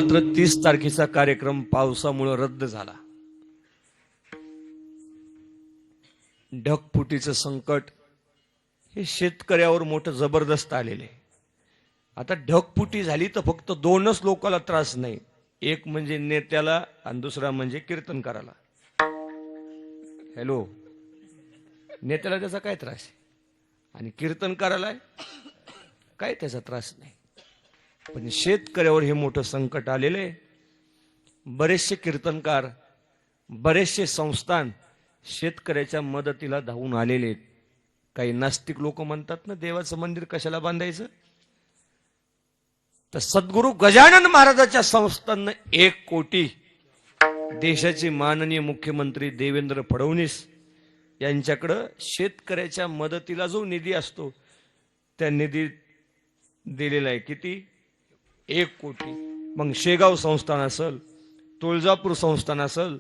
मात्र 30 तारखेचा कार्यक्रम पावसामुळे रद्द झाला. ढगफुटीचं संकट हे शेतकऱ्यावर मोठं जबरदस्त आलेले. आता ढगफुटी झाली तर फक्त दोनच लोकांना त्रास नाही, एक म्हणजे नेत्याला आणि दुसरा म्हणजे कीर्तनकाराला. हॅलो, नेत्याला त्याचा काय त्रास आहे आणि कीर्तनकाराला काय त्याचा त्रास नाही, पण शेतकऱ्यावर हे मोठं संकट आलेले. बरेचसे कीर्तनकार, बरेचसे संस्थान शेतकऱ्याच्या मदतीला धावून आलेले आहेत. काही नास्तिक लोक म्हणतात ना, देवाचं मंदिर कशाला बांधायचं, तर सद्गुरू गजानन महाराजाच्या संस्थांना 1 कोटी देशाचे माननीय मुख्यमंत्री देवेंद्र फडणवीस यांच्याकडं शेतकऱ्याच्या मदतीला जो निधी असतो त्या निधी दिलेला आहे. किती? 1 कोटी. मग शेगाव संस्थान असेल, तुळजापूर संस्थान असेल,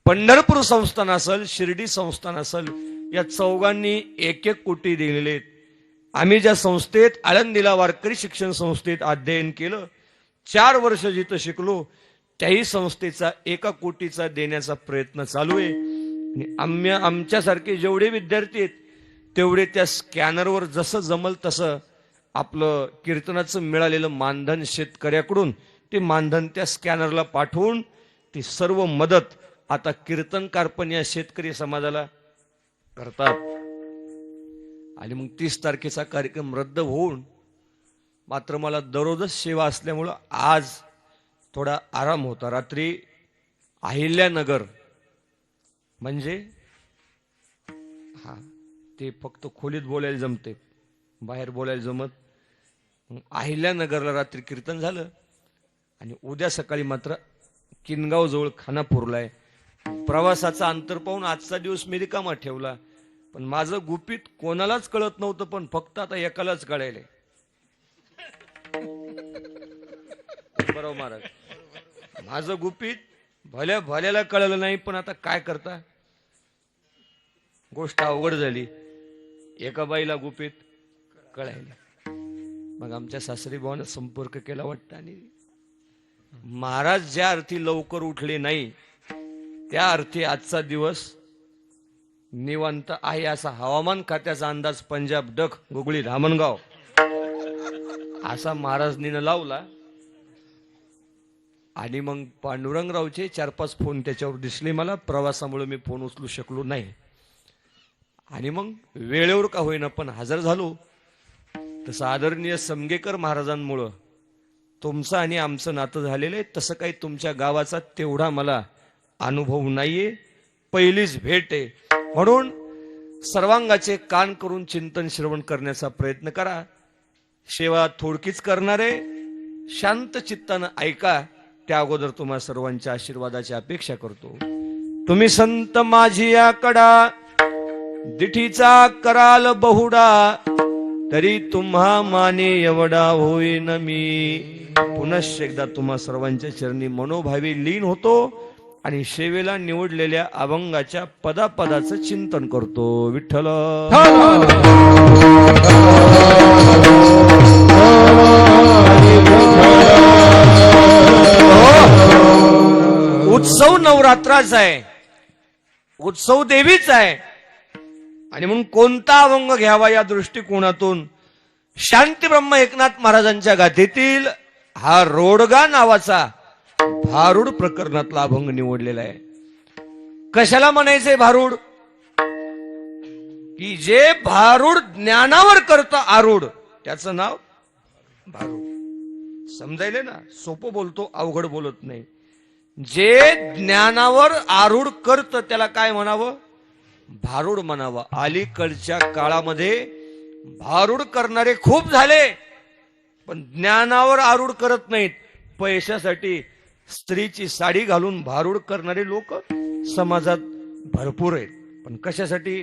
पंढरपूर संस्थान असेल, शिर्डी संस्थान असेल, या चौघांनी 1-1 कोटी दिलेले. आम्ही ज्या संस्थेत, आळंदीला वारकरी शिक्षण संस्थेत अध्ययन केलं, 4 वर्ष जिथं शिकलो, त्याही संस्थेचा 1 कोटीचा देण्याचा प्रयत्न चालू आहे. आणि आमच्यासारखे जेवढे विद्यार्थी आहेत तेवढे त्या स्कॅनरवर जसं जमल तसं आपलं कीर्तनाचं मिळालेलं मानधन शेतकऱ्याकडून ते मानधन त्या स्कॅनरला पाठवून ती सर्व मदत आता कीर्तनकार पण या शेतकरी समाजाला करतात. आणि मग 30 तारखेचा कार्यक्रम रद्द होऊन मात्र मला दररोजच सेवा असल्यामुळं आज थोडा आराम होता. रात्री अहिल्यानगर म्हणजे ते फक्त खोलीत बोलायला जमते, बाहेर बोलायला जमत. अहिल्यानगरला रात्री कीर्तन झालं आणि उद्या सकाळी मात्र किनगाव जवळ खानापूरला आहे. प्रवासाचा अंतर पाहून आजचा दिवस मी रिकामा ठेवला, पण माझं गुपित कोणालाच कळत नव्हतं, पण फक्त आता एकालाच कळायलंय. बरोबर महाराज, माझं गुपित भल्याला कळलं नाही, पण आता काय करता, गोष्ट अवघड झाली. एका बाईला गुपित कळायला. मग आमच्या सासरी भावानं संपर्क केला वाटतं, आणि महाराज ज्या अर्थी लवकर उठले नाही त्या अर्थी आजचा दिवस निवांत आहे असा हवामान खात्याचा अंदाज पंजाब डक गुगळी धामणगाव असा महाराजनीनं लावला. आणि मग पांडुरंगरावचे 4-5 फोन त्याच्यावर दिसले मला. प्रवासामुळे मी फोन उचलू शकलो नाही, आणि मग वेळेवर का होईना पण हजर झालो. तसं आदरणीय समगेकर महाराजांमुळं तुमचं आणि आमचं नातं झालेलं आहे. तसं काही तुमच्या गावाचा तेवढा मला अनुभव नाहीये, पहिलीच भेट आहे. म्हणून सर्वांगाचे कान करून चिंतन श्रवण करण्याचा प्रयत्न करा. सेवा थोडकीच करणार आहे, शांत चित्तानं ऐका. त्या अगोदर तुम्हा सर्वांच्या आशीर्वादाची अपेक्षा करतो. तुम्ही संत माझी याकडा दिठीचा कराल बहुडा, तरी तुम्हा माने एवढा होईन मी. पुनश्च एकदा तुम्हा सर्वांच्या चरणी मनोभावी लीन होतो आणि सेवेला निवडलेल्या अभंगाच्या पदापदाचं चिंतन करतो. विठ्ठल उत्सव नवरात्राचा आहे, उत्सव देवीचा आहे, आणि म्हणून कोणता अभंग घ्यावा या दृष्टिकोनातून शांती ब्रह्म एकनाथ महाराजांच्या गाथेतील हा रोडगा नावाचा भारूड प्रकरणातला अभंग निवडलेला आहे. कशाला म्हणायचंय भारूड? की जे भारूड ज्ञानावर करतं आरूढ त्याचं नाव भारूड. समजायले ना, सोपं बोलतो, अवघड बोलत नाही. जे ज्ञानावर आरूढ करतं त्याला काय म्हणावं? भारूड म्हणावं. अलीकडच्या काळामध्ये भारूड करणारे खूप झाले, पण ज्ञानावर आरूढ करत नाहीत. पैशासाठी स्त्रीची साडी घालून भारूड करणारे लोक समाजात भरपूर आहेत, पण कशासाठी?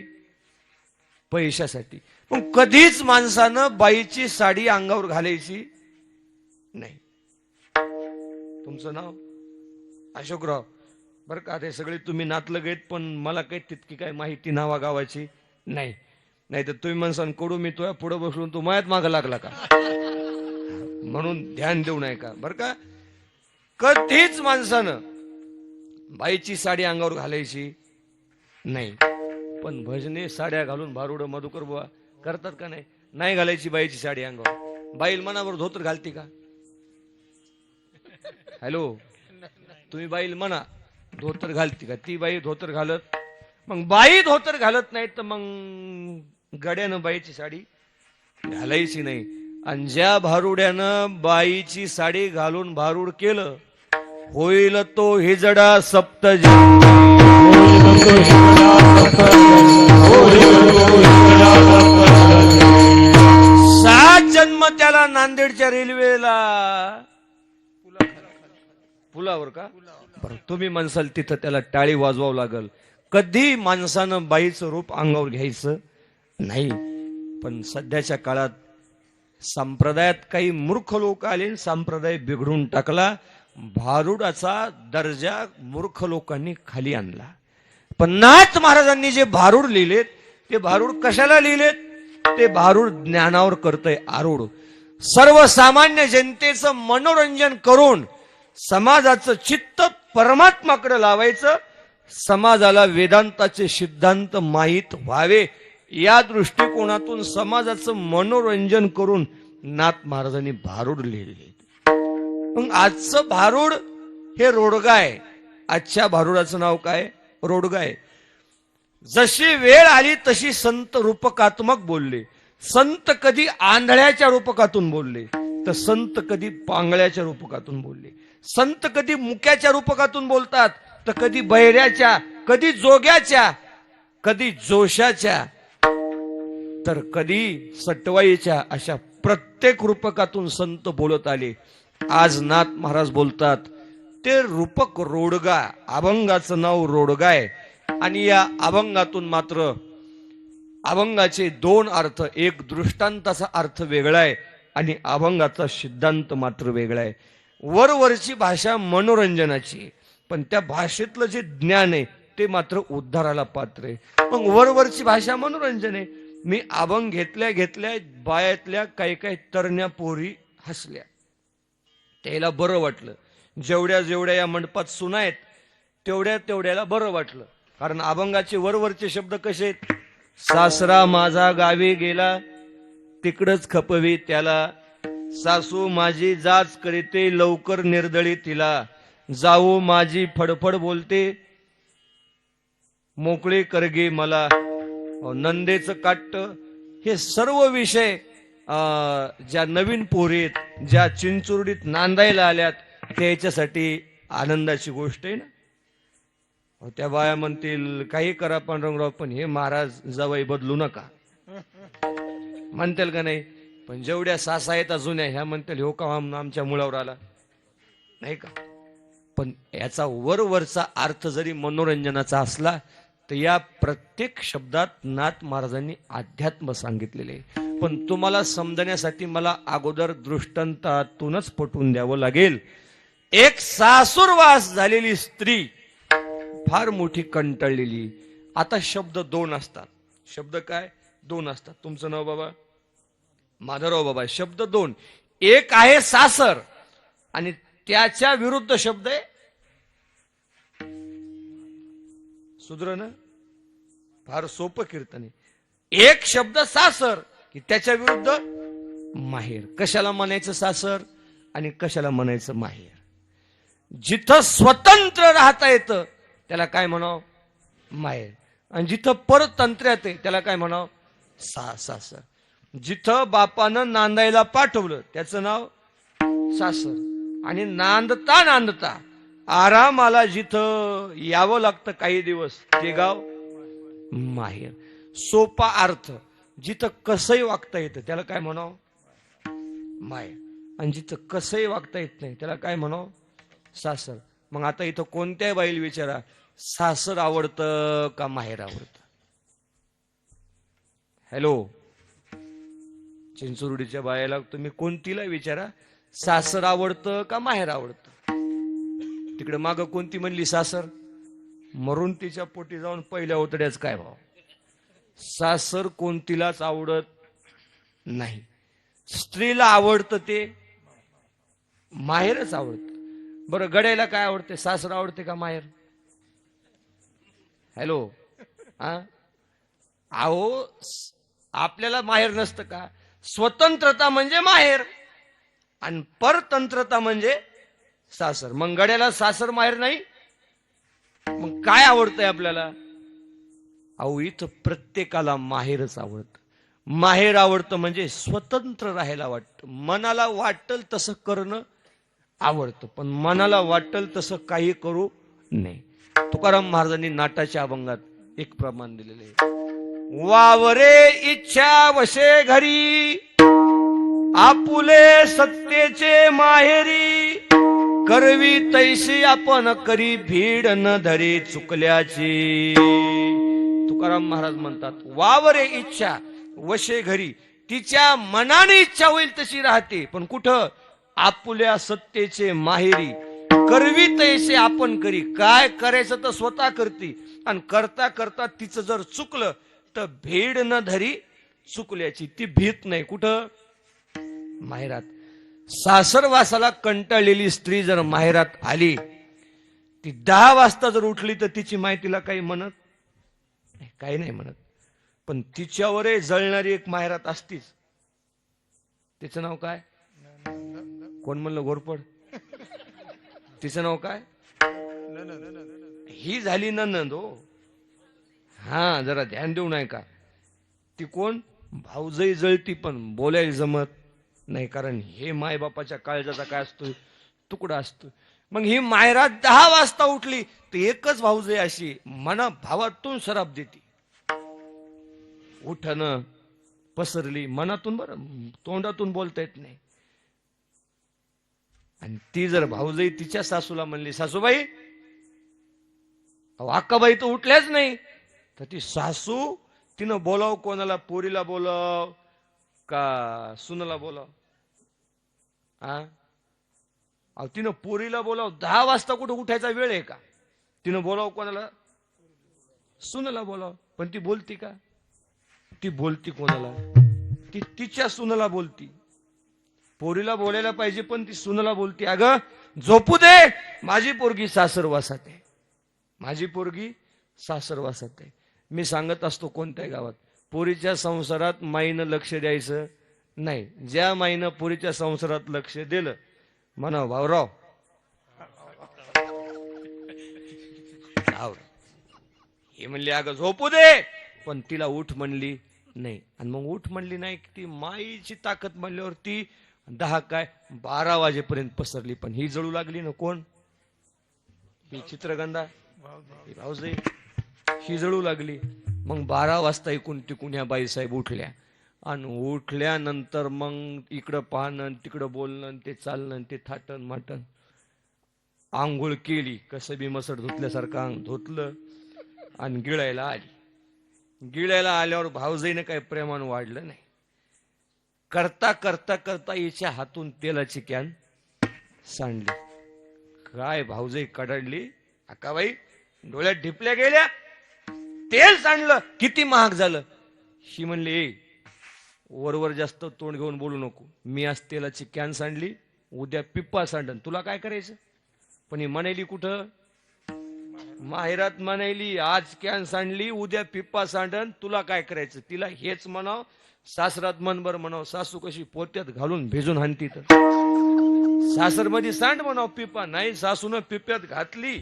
पैशासाठी. पण कधीच माणसानं बाईची साडी अंगावर घालायची नाही. तुमचं नाव अशोकराव बरं का? ते सगळे तुम्ही नातलग आहेत, पण मला काही तितकी काही माहिती नावा गावाची नाही. नाही तर तुम्ही माणसानं कडू मी तुझ्या पुढे बसलो तू मायात मागं लागला का, म्हणून ध्यान देऊ नये का बरं का? कधीच माणसानं बाईची साडी अंगावर घालायची नाही. पण भजने साड्या घालून भारुड मधुकर बुवा करतात का नाही? नाही घालायची बाईची साडी अंगावर. बाईल मनावर धोतर घालती का? हॅलो, तुम्ही बाईल म्हणा धोतर घालती का? ती बाई धोतर घालत, मग बाई धोतर घालत नाही तर मग गड्यानं बाईची साडी घालायची नाही. आणि ज्या भारुड्यानं बाईची साडी घालून भारूड केलं, होईल तो हिजडा सप्तजी. सात जन्म त्याला नांदेडच्या रेल्वेला पुलावर का बरं तुम्ही म्हणसाल तिथं त्याला टाळी वाजवावं लागल. कधी माणसानं बाईचं रूप अंगावर घ्यायचं नाही. पण सध्याच्या काळात संप्रदायात काही मूर्ख लोक आले, संप्रदाय बिघडून टाकला. भारुडाचा दर्जा मूर्ख लोकांनी खाली आणला. पण नाथ महाराजांनी जे भारूड लिहिलेत ते भारूड कशाला लिहिलेत? ते भारूड ज्ञानावर करतय आरूढ. सर्वसामान्य जनतेचं मनोरंजन करून समाजाचं चित्त परमात्माकडे लावायचं, समाजाला वेदांताचे सिद्धांत माहीत व्हावे या दृष्टिकोनातून समाजाचं मनोरंजन करून नाथ महाराजांनी भारूड लिहिले. मग आजचं भारूड हे रोडगाय. आजच्या भारुडाचं नाव काय? रोडगाय. जशी वेळ आली तशी संत रूपकात्मक बोलले. संत कधी आंधळ्याच्या रूपकातून बोलले तर संत कधी पांगळ्याच्या रूपकातून बोलले. संत कधी मुक्याच्या रूपकातून बोलतात तर कधी बहिऱ्याच्या, कधी जोग्याच्या, कधी जोशाच्या, तर कधी सटवाईच्या. अशा प्रत्येक रूपकातून संत बोलत आले. आज नाथ महाराज बोलतात ते रूपक रोडगा. अभंगाचं नाव रोडगाय. आणि या अभंगातून मात्र अभंगाचे दोन अर्थ, एक दृष्टांताचा अर्थ वेगळा आहे आणि अभंगाचा सिद्धांत मात्र वेगळा आहे. वरवरची भाषा मनोरंजनाची, पण त्या भाषेतलं जे ज्ञान आहे ते मात्र उद्धाराला पात्र आहे. मग वरवरची भाषा मनोरंजन आहे. मी अभंग घेतल्या घेतल्या बायातल्या काही काही तरण्या पोरी हसल्या, त्याला बरं वाटलं. जेवढ्या जेवढ्या या मंडपात सुना आहेत तेवढ्या तेवढ्याला बरं वाटलं. कारण अभंगाचे वरवरचे शब्द कसे आहेत? सासरा माझा गावी गेला तिकडच खपवी त्याला, सासू माझी जाच करीते लवकर निर्दळी तिला, जाऊ माझी फडफड बोलते मोकळे करगे मला, नंदेचं काट्ट. हे सर्व विषय ज्या नवीन पोरीत, ज्या चिंचुर्डीत नांदायला आल्यात त्याच्यासाठी आनंदाची गोष्ट आहे ना. त्या बाया म्हणतील काही करा पांडुरंगराव, पण हे महाराज जावई बदलू नका म्हणतील का नाही? पण जेवढ्या सासा आहेत जुन्या ह्या म्हणतील हो का आमच्या मुळावर आला नाही का. पण याचा वरवरचा अर्थ जरी मनोरंजनाचा असला तर या प्रत्येक शब्दात नाथ महाराजांनी अध्यात्म सांगितलेले. पण तुम्हाला समजण्यासाठी मला अगोदर दृष्टांतातूनच पटवून द्यावं लागेल. एक सासूरवास झालेली स्त्री फार मोठी कंटाळलेली. आता शब्द दोन असतात. शब्द काय? दोन असतात. तुमचं नाव बाबा? माधवराव बाबा. शब्द दोन. एक आहे सासर आणि त्याच्या विरुद्ध शब्द आहे सुधरण. फार सोपं कीर्तन आहे. एक शब्द सासर की त्याच्या विरुद्ध माहेर. कशाला म्हणायचं सासर आणि कशाला म्हणायचं माहेर? जिथं स्वतंत्र राहता येतं त्याला काय म्हणावं? माहेर. आणि जिथं परतंत्र्यात आहे त्याला काय म्हणावं? सासर. जिथं बापानं नांदायला पाठवलं त्याचं नाव सासर. आणि नांदता नांदता आरामाला जिथं यावं लागतं काही दिवस ते गाव माहेर. सोपा अर्थ. जिथं कसंही वागता येतं त्याला काय म्हणावं? माहेर. आणि जिथं कसंही वागता येत नाही त्याला काय म्हणावं? सासर. मग आता इथं कोणत्याही बाईला विचारा सासर आवडतं का माहेर आवडतं? हॅलो, चिंचुर्डीच्या बायाला तुम्ही कोणतीला विचारा सासर आवडतं का माहेर आवडतं? तिकडे माग कोणती म्हणली सासर, मरून तिच्या पोटी जाऊन पहिल्या ओतड्याच काय भाव. सासर कोणतीलाच आवडत नाही. स्त्रीला आवडतं ते माहेरच आवडतं. बरं गड्याला काय आवडते, सासर आवडते का माहेर? हॅलो, हा अहो आपल्याला माहेर नसतं का? स्वतंत्रता म्हणजे माहेर आणि परतंत्रता म्हणजे सासर. मग गड्याला सासर माहेर नाही, मग काय आवडतंय आपल्याला? अहो इथं प्रत्येकाला माहेरच आवडतं. माहेर आवडतं म्हणजे स्वतंत्र राहायला वाटतं, मनाला वाटल तसं करणं आवडतं, पण मनाला वाटल तसं काही करू नये. तुकाराम महाराजांनी नाटाच्या अभंगात एक प्रमाण दिलेले आहे. वावरे इच्छा वशे घरी, आपुले सत्तेचे माहेरी, करवी तैशी आपण करी भीड न धरी चुकल्याची. तुकाराम महाराज म्हणतात वावरे इच्छा वशे घरी, तिच्या मनाने इच्छा होईल तशी राहते, पण कुठं? आपुल्या सत्तेचे माहेरी. करवी तैसे आपण करी, काय करायचं तर स्वतः करते, आणि करता करता तिचं जर चुकलं तर भीड न धरी चुकल्याची. ती भीत नाही कुठं? माहेरात. सासरवासाला कंटाळलेली स्त्री जर माहेरात आली, ती 10 वाजता जर उठली तर तिची माय तिला काही म्हणत काही नाही म्हणत, पण तिच्यावरही जळणारी एक माहेरात असतीच. तिचं नाव काय? कोण म्हणलं घोरपड? तिचं नाव काय? ही झाली ननंद हो. हा जरा ध्यान देऊ नाही का? ती कोण? भाऊजई जळती, पण बोलायला जमत नाही, कारण हे मायबापाच्या काळजाचा काय असतो? तुकडा असतो. मग ही मायरात 10 वाजता उठली तर एकच भाऊजई अशी मना भावातून शराब देते. उठणं पसरली मनातून, बरं तोंडातून बोलता येत नाही. आणि ती जर भाऊजई तिच्या सासूला म्हणली, सासूबाई अक्काबाई तर उठल्याच नाही, तर ती सासू तिनं बोलाव कोणाला? पोरीला बोलाव का सुनला बोलाव? अहो तिनं पोरीला बोलाव. 10 वाजता कुठं उठायचा वेळ आहे का? तिनं बोलाव कोणाला? सुनला बोलाव. पण ती बोलती का? ती बोलती कोणाला? ती तिच्या सुनला बोलती. पोरीला बोलायला पाहिजे पण ती सुनला बोलती, अगं झोपू दे, माझी पोरगी सासरवासात आहे, माझी पोरगी सासरवासात आहे. मी सांगत असतो कोणत्या गावात पोरीच्या संसारात माईनं लक्ष द्यायचं नाही. ज्या माईनं पोरीच्या संसारात लक्ष दिलं म्हणा भाऊराव हे म्हणली अगं झोपू दे, पण तिला उठ म्हणली नाही. आणि मग उठ म्हणली नाही, ती माईची ताकद म्हणल्यावरती 10 काय 12 वाजेपर्यंत पसरली. पण ही जळू लागली ना. कोण? ही चित्रगंधा भाऊजाई, ही जळू लागली. मग 12 वाजता इकून तिकून ह्या बाईसाहेब उठल्या, आणि उठल्यानंतर मग इकडं पाहणं तिकडं बोलणं, ते चालणं, ते थाटण माटण. आंघोळ केली, कसं बी मसड धुतल्यासारखं अंग धुतलं, आणि गिळायला आली. गिळायला आल्यावर भाऊजाईने काही प्रेमान वाढलं नाही. करता करता करता हिच्या हातून तेलाची कॅन सांडली. काय भाऊजाई कडाडली, अक्काबाई डोळ्यात ढिपल्या गेल्या, तेल सांडलं, किती महाग झालं. ही म्हणली वरवर जास्त तोंड घेऊन बोलू नको, मी आज तेलाची कॅन सांडली, उद्या पिप्पा सांडन, तुला काय करायचं? पण ही म्हणायली कुठं? माहेरात म्हणायली आज कॅन सांडली उद्या पिप्पा सांडन, तुला काय करायचं? तिला हेच म्हणाव, सासरात मनभर म्हणाव, सासू कशी पोत्यात घालून भिजून हाणती, तर सासर मध्ये सांड म्हणाव पिप्पा नाही, सासून पिप्प्यात घातली.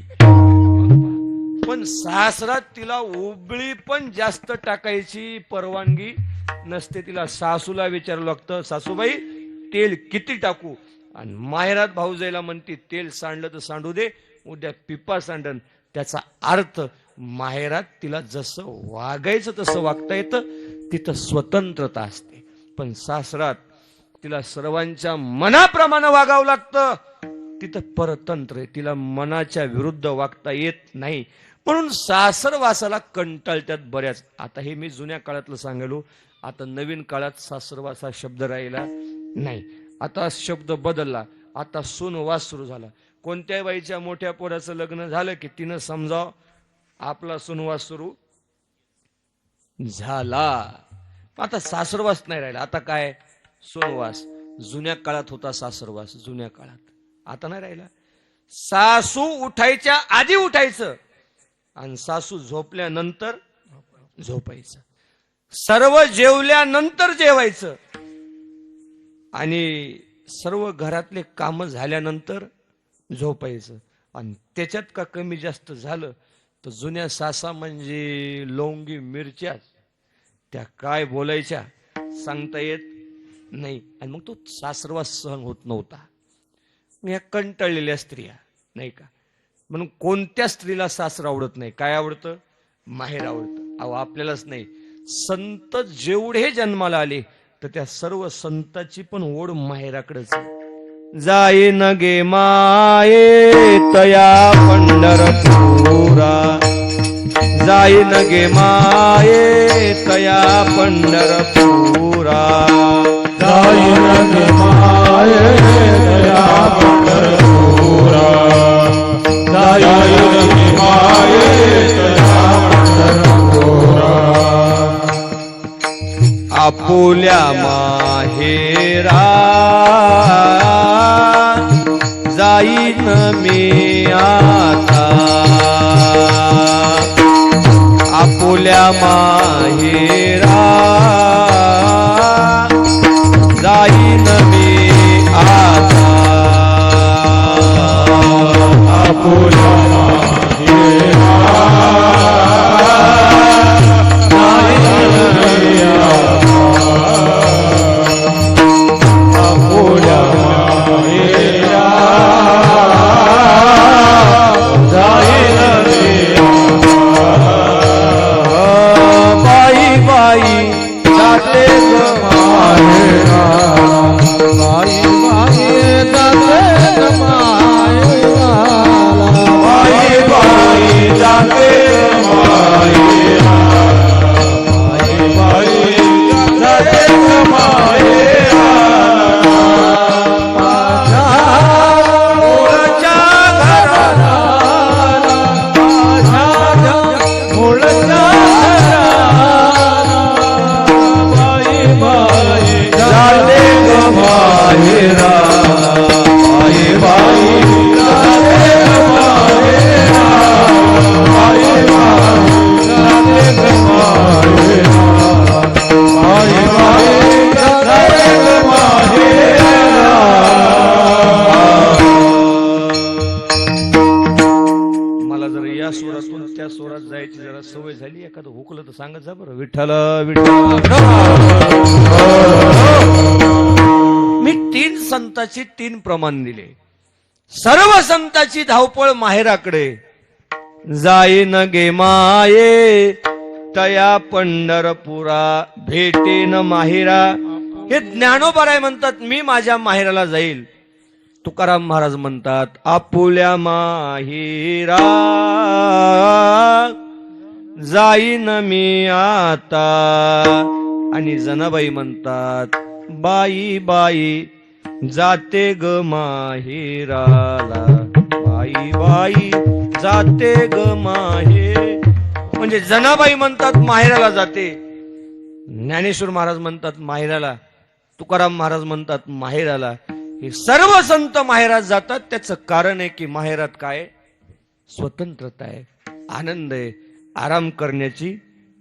पण सासरात तिला उबळी पण जास्त टाकायची परवानगी नसते. तिला सासूला विचारावं लागतं, सासूबाई तेल किती टाकू? आणि माहेरात भाऊजाईला म्हणते तेल सांडलं तर सांडू दे, उद्या पिप्पा सांडन. त्याचा अर्थ माहेरात तिला जसं वागायचं तसं वागता येतं, तिथं स्वतंत्रता असते. पण सासरात तिला सर्वांच्या मनाप्रमाणे वागावं लागतं, तिथं परतंत्र आहे, तिला मनाच्या विरुद्ध वागता येत नाही. म्हणून सासरवासाला कंटाळत्यात बऱ्याच. आता हे मी जुन्या काळातलं सांगलो, आता नवीन काळात सासरवास हा शब्द राहिला नाही, आता शब्द बदलला. आता सूनवास सुरू झाला. कोणत्याही बाईच्या मोठ्या पोराचं लग्न झालं की तिनं समजाव आपला सूनवास सुरू झाला. आता सासरवास नाही राहिला, आता काय सूनवास. जुन्या काळात होता सासरवास, जुन्या काळात, आता नाही राहिला. सासू उठायच्या आधी उठायचं आणि सासू झोपल्यानंतर झोपायचं. सर्व जेवल्यानंतर जेवायचं आणि सर्व घरातले काम झाल्यानंतर झोपायचं. आणि त्याच्यात का कमी जास्त झालं तर जुन्या सासा म्हणजे लवंगी मिरच्या, त्या काय बोलायच्या सांगता येत नाही. आणि मग तो सासरवास सहन होत नव्हता. या कंटाळलेल्या स्त्रिया नाही का, म्हणून कोणत्या स्त्रीला सासर आवडत नाही? काय आवडतं? माहेर आवडतं. अहो आपल्यालाच नाही, संत जेवढे जन्माला आले तर त्या सर्व संतांची पण ओढ माहेराकडेच. जाईन गे माये तया पंढरपुरा, जाईन गे माये तया पंढरपुरा, जाईन गे माये तया पंढरपुरा, जाईन गे माये तया पंढरपुरा. आपुल्या माहेरा जाईन मी आता, आपुल्या माहेरा जाईन मी आता, आपुल्या माहेरा जाईन मी आता, आपुल्या माहेरा जाईन मी आता. बाई बाई जाते ग माहेरा, बाई बाई जाते ग माहेरा, बाई बाई जाते ग माहेरा, बाई बाई जाते ग माहेरा. मूळच्या घराला, मूळच्या बाई बाई जाते ग माहेरा, बाई बाई जाते ग माहेरा, बाई बाई जाते ग माहेरा, बाई बाई जाते ग माहेरा. मला जर या स्वरातून त्या स्वरात जायची जरा सवय झाली, एखादं हुकलं तर सांगत जा बरं. विठ्ठल विठ्ठल. मी 3 संतांची 3 प्रमाण दिले. सर्व संतांची धावपळ माहेराकडे. जाईन गे माये तया पंढरपुरा, भेटेन माहेरा. हे ज्ञानोबा म्हणतात मी माझ्या माहेराला जाईल. तुकाराम महाराज म्हणतात आपुल्या माहेरा जाईन मी आता. आणि जनाबाई म्हणतात बाई बाई जाते ग माहेराला, बाई बाई जाते ग माहे. म्हणजे जनाबाई म्हणतात माहेराला जाते, ज्ञानेश्वर महाराज म्हणतात माहेराला, तुकाराम महाराज म्हणतात माहेराला. हे सर्व संत माहेरात जातात. त्याचं कारण आहे की माहेरात काय? स्वतंत्रता आहे, आनंद आहे, आराम करण्याची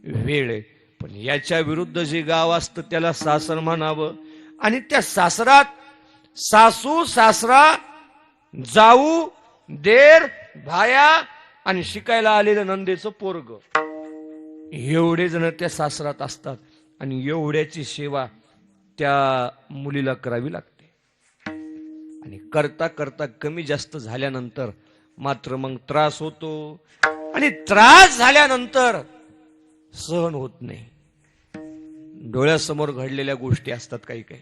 वेळ आहे. पण याच्या विरुद्ध जे गाव असतं त्याला सासर म्हणावं. आणि त्या सासरात सासू सासरा जाऊ देर भाया आणि शिकायला आलेलं नंदेचं पोरग, एवढे जण त्या सासरात असतात. आणि एवढ्याची सेवा त्या मुलीला करावी लागते. आणि करता करता कमी जास्त झाल्यानंतर मात्र मग त्रास होतो. आणि त्रास झाल्यानंतर सहन होत नाही. डोळ्यासमोर घडलेल्या गोष्टी असतात काही काही.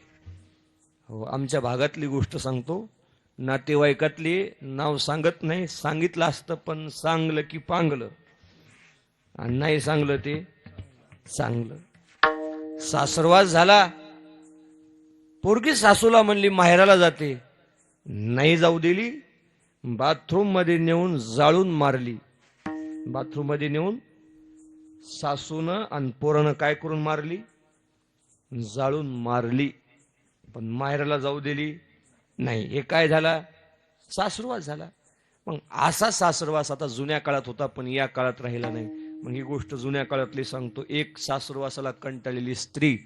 हो, आमच्या भागातली गोष्ट सांगतो. नातेवाईकातली, नाव सांगत नाही, सांगितलं असतं पण सांगलं की पांगलं, आणि नाही सांगलं ते चांगलं. सासरवास झाला. पोरगी सासूला म्हणली माहेराला जाते, नाही जाऊ दिली. बाथरूम मध्ये नेऊन जाळून मारली. बाथरूम मध्ये नेऊन सासूनं आणि पोरानं काय करून मारली? जाळून मारली. पण माहेराला जाऊ दिली नाही. हे काय झाला? सासरवास झाला. मग असा सासरवास आता जुन्या काळात होता पण या काळात राहिला नाही. मग ही गोष्ट जुन्या काळातली सांगतो. एक सासरवासाला कंटाळलेली स्त्री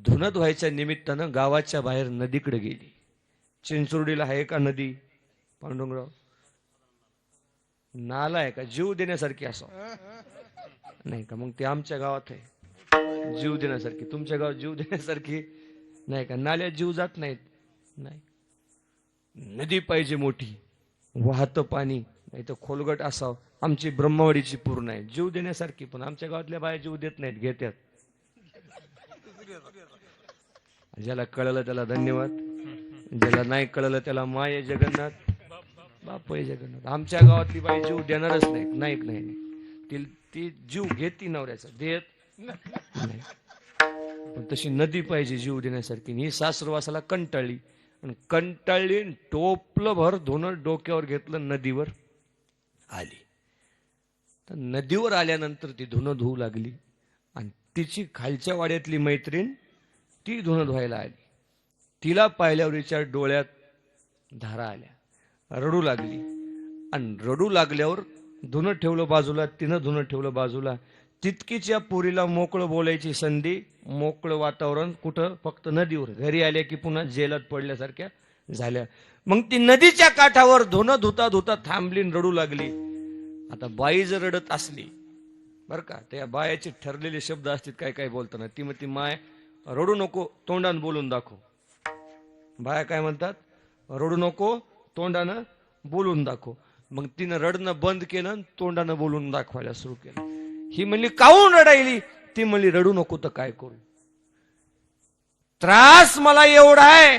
धुणं धुवायच्या निमित्तानं गावाच्या बाहेर नदीकडे गेली. चिंचुर्डीला आहे का नदी पांडुरंगराव? नाला आहे का जीव देण्यासारखी असं नाही का? मग ते आमच्या गावात आहे जीव देण्यासारखी. तुमच्या गावात जीव देण्यासारखी नाही का? नाल्यात जीव जात नाहीत. नाही, नदी पाहिजे मोठी, वाहतं पाणी, नाही तर खोलगट असावं. आमची ब्रह्मवाडीची पूर्ण आहे जीव देण्यासारखी, पण आमच्या गावातल्या बाया जीव देत नाहीत, घेत्यात. ज्याला कळलं त्याला धन्यवाद, ज्याला नाही कळलं त्याला माय जगन्नाथ बाप आहे जगन्नाथ. आमच्या गावातली बाई जीव देणारच नाही. नाही नाही, ती जीव घेती नवऱ्याचा, देत नाही. पण तशी नदी पाहिजे जीव देण्यासारखी. ही सासरवासाला कंटाळली आणि कंटाळली, टोपलं भर धुणं डोक्यावर घेतलं, नदीवर आली. तर नदीवर आल्यानंतर ती धुणं धुवू लागली आणि तिची खालच्या वाड्यातली मैत्रीण ती धुणं धुवायला आली. तिला पाहिल्यावर तिच्या डोळ्यात धारा आल्या, रडू लागली. आणि रडू लागल्यावर धुणं ठेवलं बाजूला, तिनं धुणं ठेवलं बाजूला. तितकीच या पोरीला मोकळं बोलायची संधी, मोकळं वातावरण कुठं? फक्त नदीवर. घरी आल्या की पुन्हा जेलात पडल्यासारख्या झाल्या. मग ती नदीच्या काठावर धुणं धुता धुता थांबली, रडू लागली. आता बाई जर रडत असली बर का, त्या बायाचे ठरलेले शब्द असतात काय काय बोलताना. ती म्हणती माय रडू नको, तोंडानं बोलून दाखव. बाया काय म्हणतात? रडू नको, तोंडानं बोलून दाखव. मग तिनं रडणं बंद केलं, तोंडानं बोलून दाखवायला सुरू केलं. ही म्हणली काहून रडायली? ती म्हणली रडू नको तर काय करू, त्रास मला एवढा आहे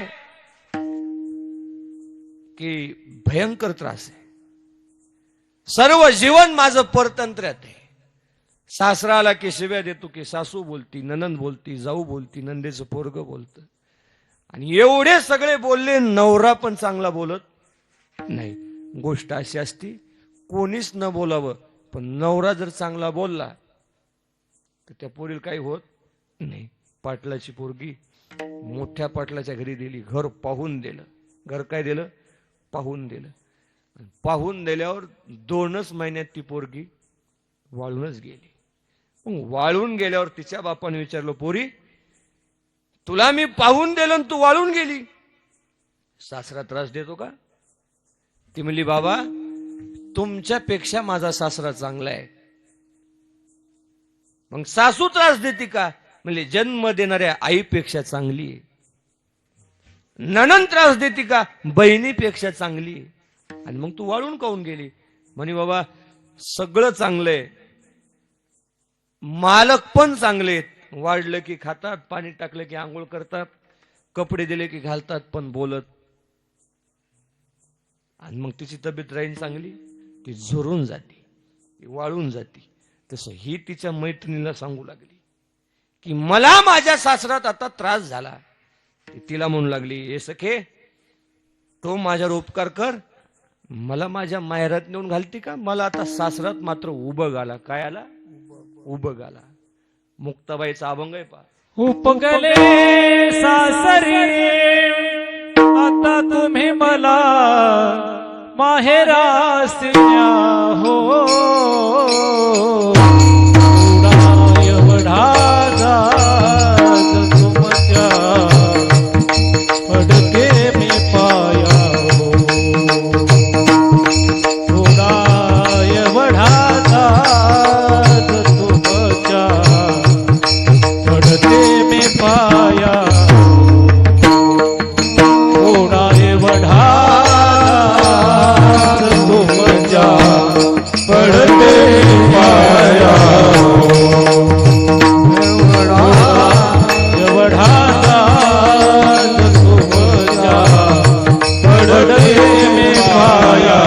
की भयंकर त्रास आहे. सर्व जीवन माझं परतंत्र्यात आहे. सासरा आला की शिव्या देतो की सासू बोलती, ननंद बोलती, जाऊ बोलती, नंदेचं पोरग बोलत. आणि एवढे सगळे बोलले, नवरा पण चांगला बोलत नाही. गोष्ट अशी असती कोणीच न बोलावं, पण नवरा जर चांगला बोलला तर त्या पोरीला काही होत नाही. पाटलाची पोरगी मोठ्या पाटलाच्या घरी दिली, घर पाहून दिलं. घर काय दिलं? पाहून दिलं. पाहून दिल्यावर 2च महिन्यात ती पोरगी वाळूनच गेली. मग वाळून गेल्यावर तिच्या बापाने विचारलं, पोरी तुला मी पाहून दिलं तू वाळून गेली, सासरा त्रास देतो का? ती म्हणली बाबा तुमच्यापेक्षा माझा सासरा चांगला आहे. मग सासू त्रास देते का? म्हणजे जन्म देणाऱ्या आईपेक्षा चांगली आहे. नणंद त्रास देते का? बहिणीपेक्षा चांगली आहे. आणि मग तू वाळून काऊन गेली? म्हणे बाबा सगळं चांगलंय, मालक पण चांगलेत, वाढलं की खातात, पाणी टाकलं की आंघोळ करतात, कपडे दिले की घालतात, पण बोलत. आणि मग तिची तब्येत राहीन चांगली, ती झोरून जाते, ती वाळून जाते. तसं ही तिच्या मैत्रिणीला सांगू लागली की मला माझ्या सासरात आता त्रास झाला. तिला म्हणू लागली, हे सखे तो माझ्यावर उपकार कर, मला माझ्या माहेरात नेऊन घालते का? मला आता सासरात मात्र उबग आला. काय आला? उबग आला. मुक्ताबाईचा अभंग आहे पा. उपगले सासरी आता तुम्ही मला माहेरास न्या हो. एवढा जात तुमच्या पडते मी पाया हो. थोडा एवढा जात तुमच्या पडते मी पाया. थोडा एवढा तुमच्या पडते पाया. एवढा तुमच्या पडते मी पाया.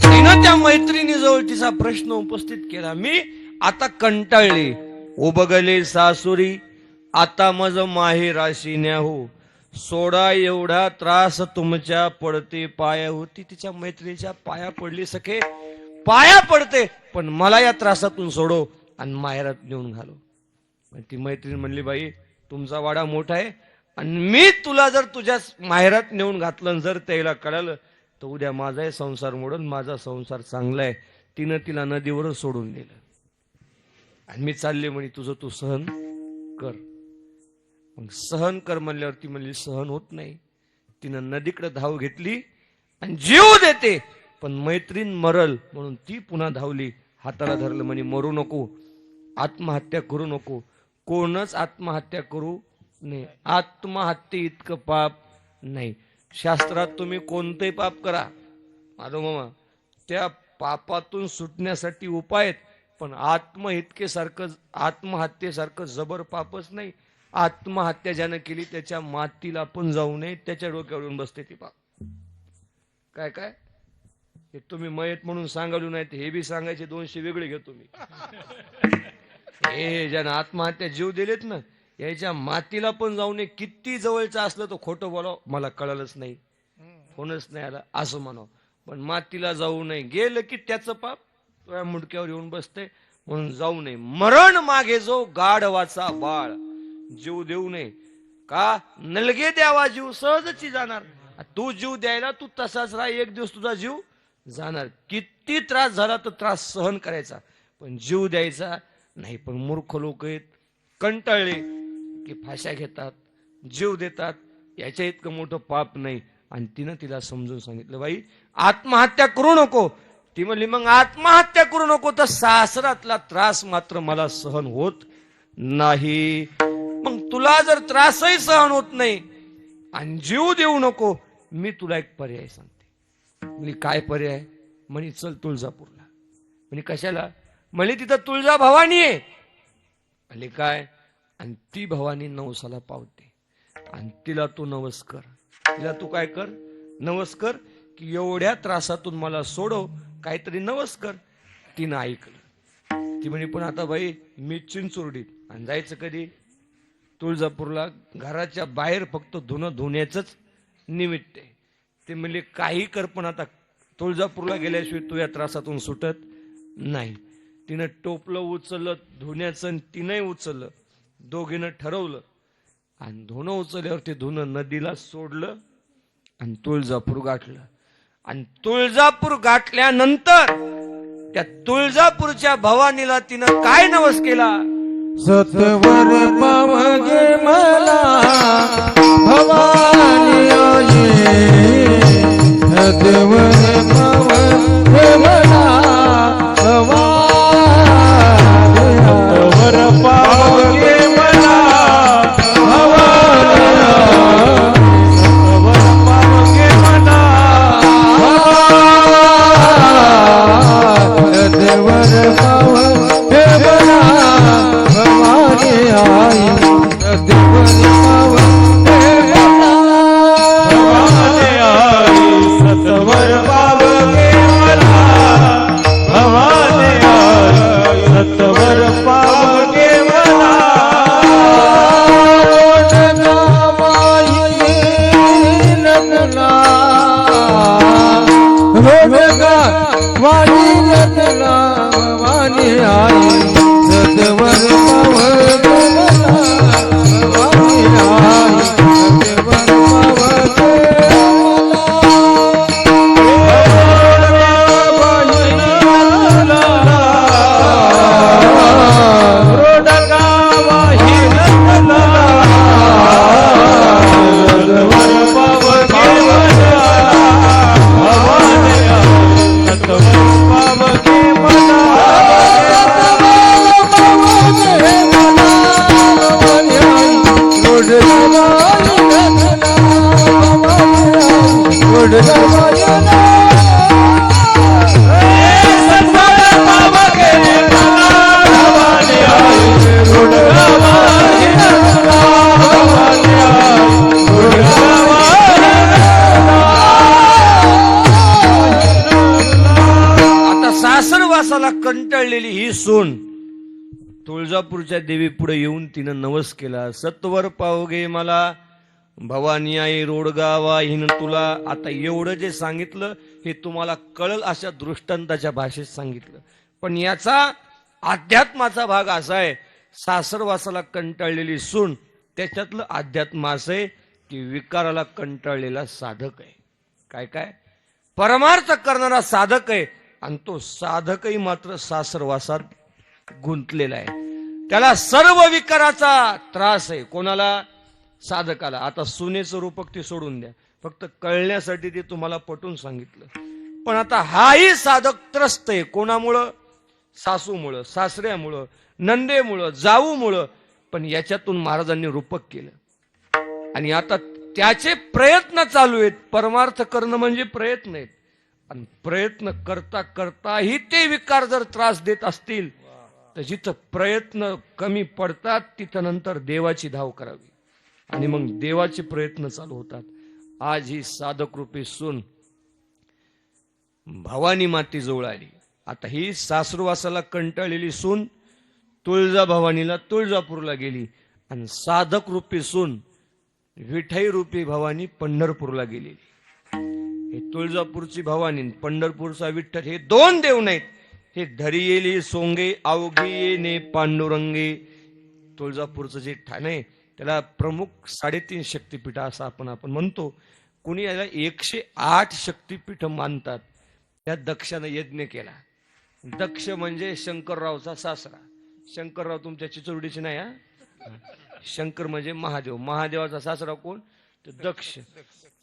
तिनं त्या मैत्रिणीजवळ तिचा प्रश्न उपस्थित केला. मी आता कंटाळले, उबगले सासुरी आता मज माहेराशी न्या हो. सोडा एवढा त्रास तुमच्या पडते पाया हो. ती तिच्या मैत्रिणीच्या पाया पडली. सखे पाया पडते, पण मला या त्रासातून सोडव आणि माहेरात नेऊन घालो. ती मैत्रीण म्हणली, बाई तुमचा वाडा मोठा आहे, आणि मी तुला जर तुझ्या माहेरात नेऊन घातलं आणि जर त्याला कळालं तर उद्या माझाही संसार मोडून माझा संसार चांगला आहे. तिनं तिला नदीवरच सोडून दिलं आणि मी चालले म्हणे तुझं तू सहन कर. मग सहन कर म्हणल्यावर ती म्हणली सहन होत नाही. तिनं नदीकडे धाव घेतली आणि जीव देते पण मैत्रीण मरल म्हणून ती पुन्हा धावली. हाताला धरलं म्हणे मरू नको, आत्महत्या करू नको. कोणच आत्महत्या करू नये. आत्महत्या इतकं पाप नाही. शास्त्रात तुम्ही कोणतंही पाप करा माझं मामा, त्या पापातून सुटण्यासाठी उपाय आहेत, पण आत्महत्येसारखं जबर पापच नाही. आत्महत्या ज्यानं केली त्याच्या मातीला पण जाऊ नये, त्याच्या डोक्यावर येऊन बसते ती पाप. काय काय हे तुम्ही मयत म्हणून सांगालू नाही, हे बी सांगायचे 200 वेगळे घेतो मी. हे ज्यानं आत्महत्या जीव दिलेत ना, याच्या मातीला पण जाऊ नये. किती जवळचं असलं तर खोटं बोलाव, मला कळलंच नाही, फोनच नाही आला असं म्हणावं, पण मातीला जाऊ नये. गेलं की त्याचं पाप तुझ्या मुडक्यावर येऊन बसते, म्हणून जाऊ नये. मरण मागे जो गाढवाचा बाळ, जीव देऊ नये. का नलगे द्यावा जीव सहजची जाणार. तू जीव द्यायला तू तसाच राहा, एक दिवस तुझा जीव जाणार. किती त्रास झाला तर त्रास सहन करायचा, पण जीव द्यायचा नाही. पण मूर्ख लोक आहेत, कंटाळले की फाश्या घेतात, जीव देतात. याच्या इतकं मोठं पाप नाही. आणि तिनं तिला समजून सांगितलं बाई आत्महत्या करू नको. ती म्हणली मग आत्महत्या करू नको तर सासरातला त्रास मात्र मला सहन होत नाही. मग तुला जर त्रासही सहन होत नाही आणि जीव देऊ नको, मी तुला एक पर्याय सांगते. म्हणजे काय पर्याय? म्हणे चल तुळजापूरला. म्हणे कशाला? म्हणे तिथं तुळजा भवानी आहे. म्हणे काय? आणि ती भवानी नवसाला पावते आणि तिला तू नवस कर. तिला तू काय कर? नवस कर की एवढ्या त्रासातून मला सोडव, काहीतरी नवस कर. तिनं ऐकलं. ती म्हणे पण आता बाई मी चिंचुर्डीत आणि जायचं कधी? तुळजापूरला. घराच्या बाहेर फक्त धुणं धुण्याचंच निमित्त आहे. ते म्हणले काही कर पण आता तुळजापूरला गेल्याशिवाय तू या त्रासातून सुटत नाही. तिनं टोपलं उचललं धुण्याचं आणि तिनंही उचललं. दोघीनं ठरवलं आणि धुणं उचलल्यावर ते धुणं नदीला सोडलं आणि तुळजापूर गाठलं. आणि तुळजापूर गाठल्यानंतर त्या तुळजापूरच्या भवानीला तिनं काय नवस केला? सत्वर पावगे मला भवानी आई, सत्वर पावगे मला भवानी, सत्वर पावगे मला भवानी, सत्वर पावगे मला सत्वर पावगे मला भवानी आई, सत्वर पावगे मला भवानी आई, सत्वर पावगे मला भवानी आई, सत्वर पावगे मला. रोजगा वाणी रत्ना भवानी आई, सत्वर पावगे मला भवानी आई, सत्वर पावगे मला. रोडगा वाही रत्ना सत्वर पावगे मला भवानी आई, सत्वर पावगे मला. आता सासरवासाला कंटाळलेली ही सून तुळजापूरच्या देवी पुढे येऊन तिनं नवस केला. सत्वर पावगे मला भवानी आई, रोडगावा हिन तुला. आता एवढं जे सांगितलं हे तुम्हाला कळल अशा दृष्टांताच्या भाषेत सांगितलं, पण याचा अध्यात्माचा भाग असा आहे. सासरवासाला कंटाळलेली सून त्याच्यातलं अध्यात्म असं आहे की विकाराला कंटाळलेला साधक आहे. काय काय परमार्थ करणारा साधक आहे आणि तो साधकही मात्र सासरवासात गुंतलेला आहे. त्याला सर्व विकाराचा त्रास आहे. कोणाला? साधकाला. आता सुनेचं रूपक ते सोडून द्या, फक्त कळण्यासाठी ते तुम्हाला पटून सांगितलं. पण आता हाही साधक त्रस्त आहे. कोणामुळं? सासूमुळं, सासऱ्यामुळं, नंदेमुळं, जाऊमुळं. पण याच्यातून महाराजांनी रूपक केलं आणि आता त्याचे प्रयत्न चालू आहेत. परमार्थ करणं म्हणजे प्रयत्न आहेत आणि प्रयत्न करता करताही ते विकार जर त्रास देत असतील तर जिथं प्रयत्न कमी पडतात तिथं नंतर देवाची धाव करावी आणि मग देवाचे प्रयत्न चालू होतात. आज ही साधक रूपी सून भवानी माती जवळ आली. आता ही सासरवासाला कंटाळलेली सून तुळजाभवानीला तुळजापूरला गेली आणि साधक रूपी सून विठाई रूपी भवानी पंढरपूरला गेलेली. हे तुळजापूरची भवानी, पंढरपूरचा विठ्ठल हे दोन देव नाहीत. हे धरी येली सोंगे अवघी येणे पांडुरंगे. तुळजापूरचं जे ठाण आहे त्याला प्रमुख 3.5 शक्तिपीठ असं आपण म्हणतो. कुणी याला 108 शक्तिपीठ मानतात. त्या दक्षानं यज्ञ केला. दक्ष म्हणजे शंकररावचा सासरा. शंकरराव तुमच्या चिचोरडीचे नाही हा. शंकर म्हणजे महादेव. महादेवाचा सासरा कोण? तर दक्ष.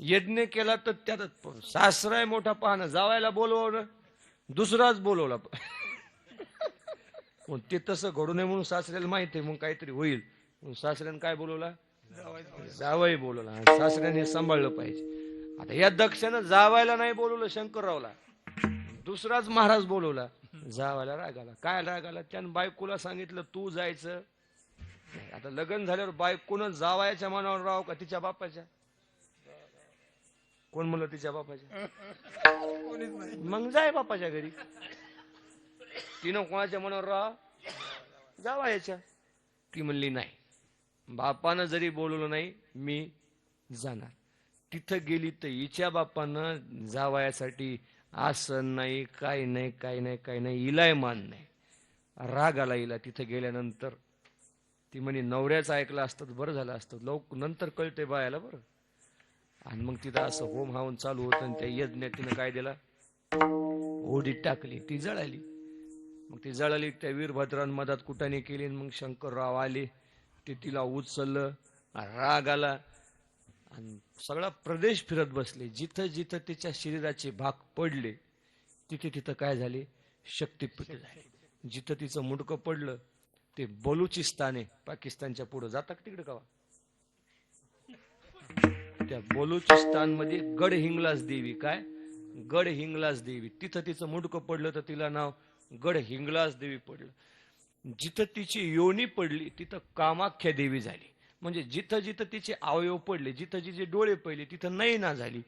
यज्ञ केला तर त्यात सासरा आहे मोठा पाहणं, जावायला बोलवलं दुसराच बोलवला. ते तसं घडू नये म्हणून सासऱ्याला माहिती आहे मग काहीतरी होईल. सासऱ्याने काय बोलवला? जावाई बोलवला. सासऱ्याने सांभाळलं पाहिजे. आता या दक्षानं जावायला नाही बोलवलं शंकररावला, दुसराच महाराज बोलवला. जावायला राग आला. काय राग आला? त्यानं बायकोला सांगितलं तू जायचं. आता लग्न झाल्यावर बायकोनं जावायच्या मनावर राव का तिच्या बापाच्या? कोण म्हणलं तिच्या बापाच्या? मग जाय बापाच्या घरी. तिनं कोणाच्या मनावर राहा? जावायच्या. ती म्हणली नाही, बापानं जरी बोलवलं नाही मी जाणार. तिथं गेली तर हिच्या बापानं जावायासाठी आसन नाही, काय नाही, काय नाही, काय नाही. इलाय मान नाही. राग आला हिला. तिथं गेल्यानंतर ती म्हणे नवऱ्याचं ऐकलं असतं तर बरं झालं असतं. नंतर कळते बायाला बरं. आणि मग तिथं असं होम हावन चालू होतं आणि त्या यज्ञात तिनं काय दिला? होडीत टाकली. ती जळाली. मग ती जळाली. त्या वीरभद्रान मधात कुटाने केली. मग शंकरराव आले. ते तिला उचललं. राग आला आणि सगळा प्रदेश फिरत बसले. जिथं जिथं तिच्या शरीराचे भाग पडले तिथे तिथं काय झाले? शक्तिपीठ झाले. जिथं तिचं मुंडकं पडलं ते बलुचिस्तान आहे, पाकिस्तानच्या पुढे. जाता का तिकडे? का त्या बलुचिस्तान मध्ये गड हिंगलाज देवी. काय? गड हिंगलाज देवी. तिथं तिचं मुंडकं पडलं तर तिला नाव गड हिंगलाज देवी पडलं. जिथं तिची योनी पडली तिथं कामाख्या देवी झाली. म्हणजे जिथं जिथं तिचे अवयव पडले, जिथं जिचे डोळे पडले तिथं नयना झाली.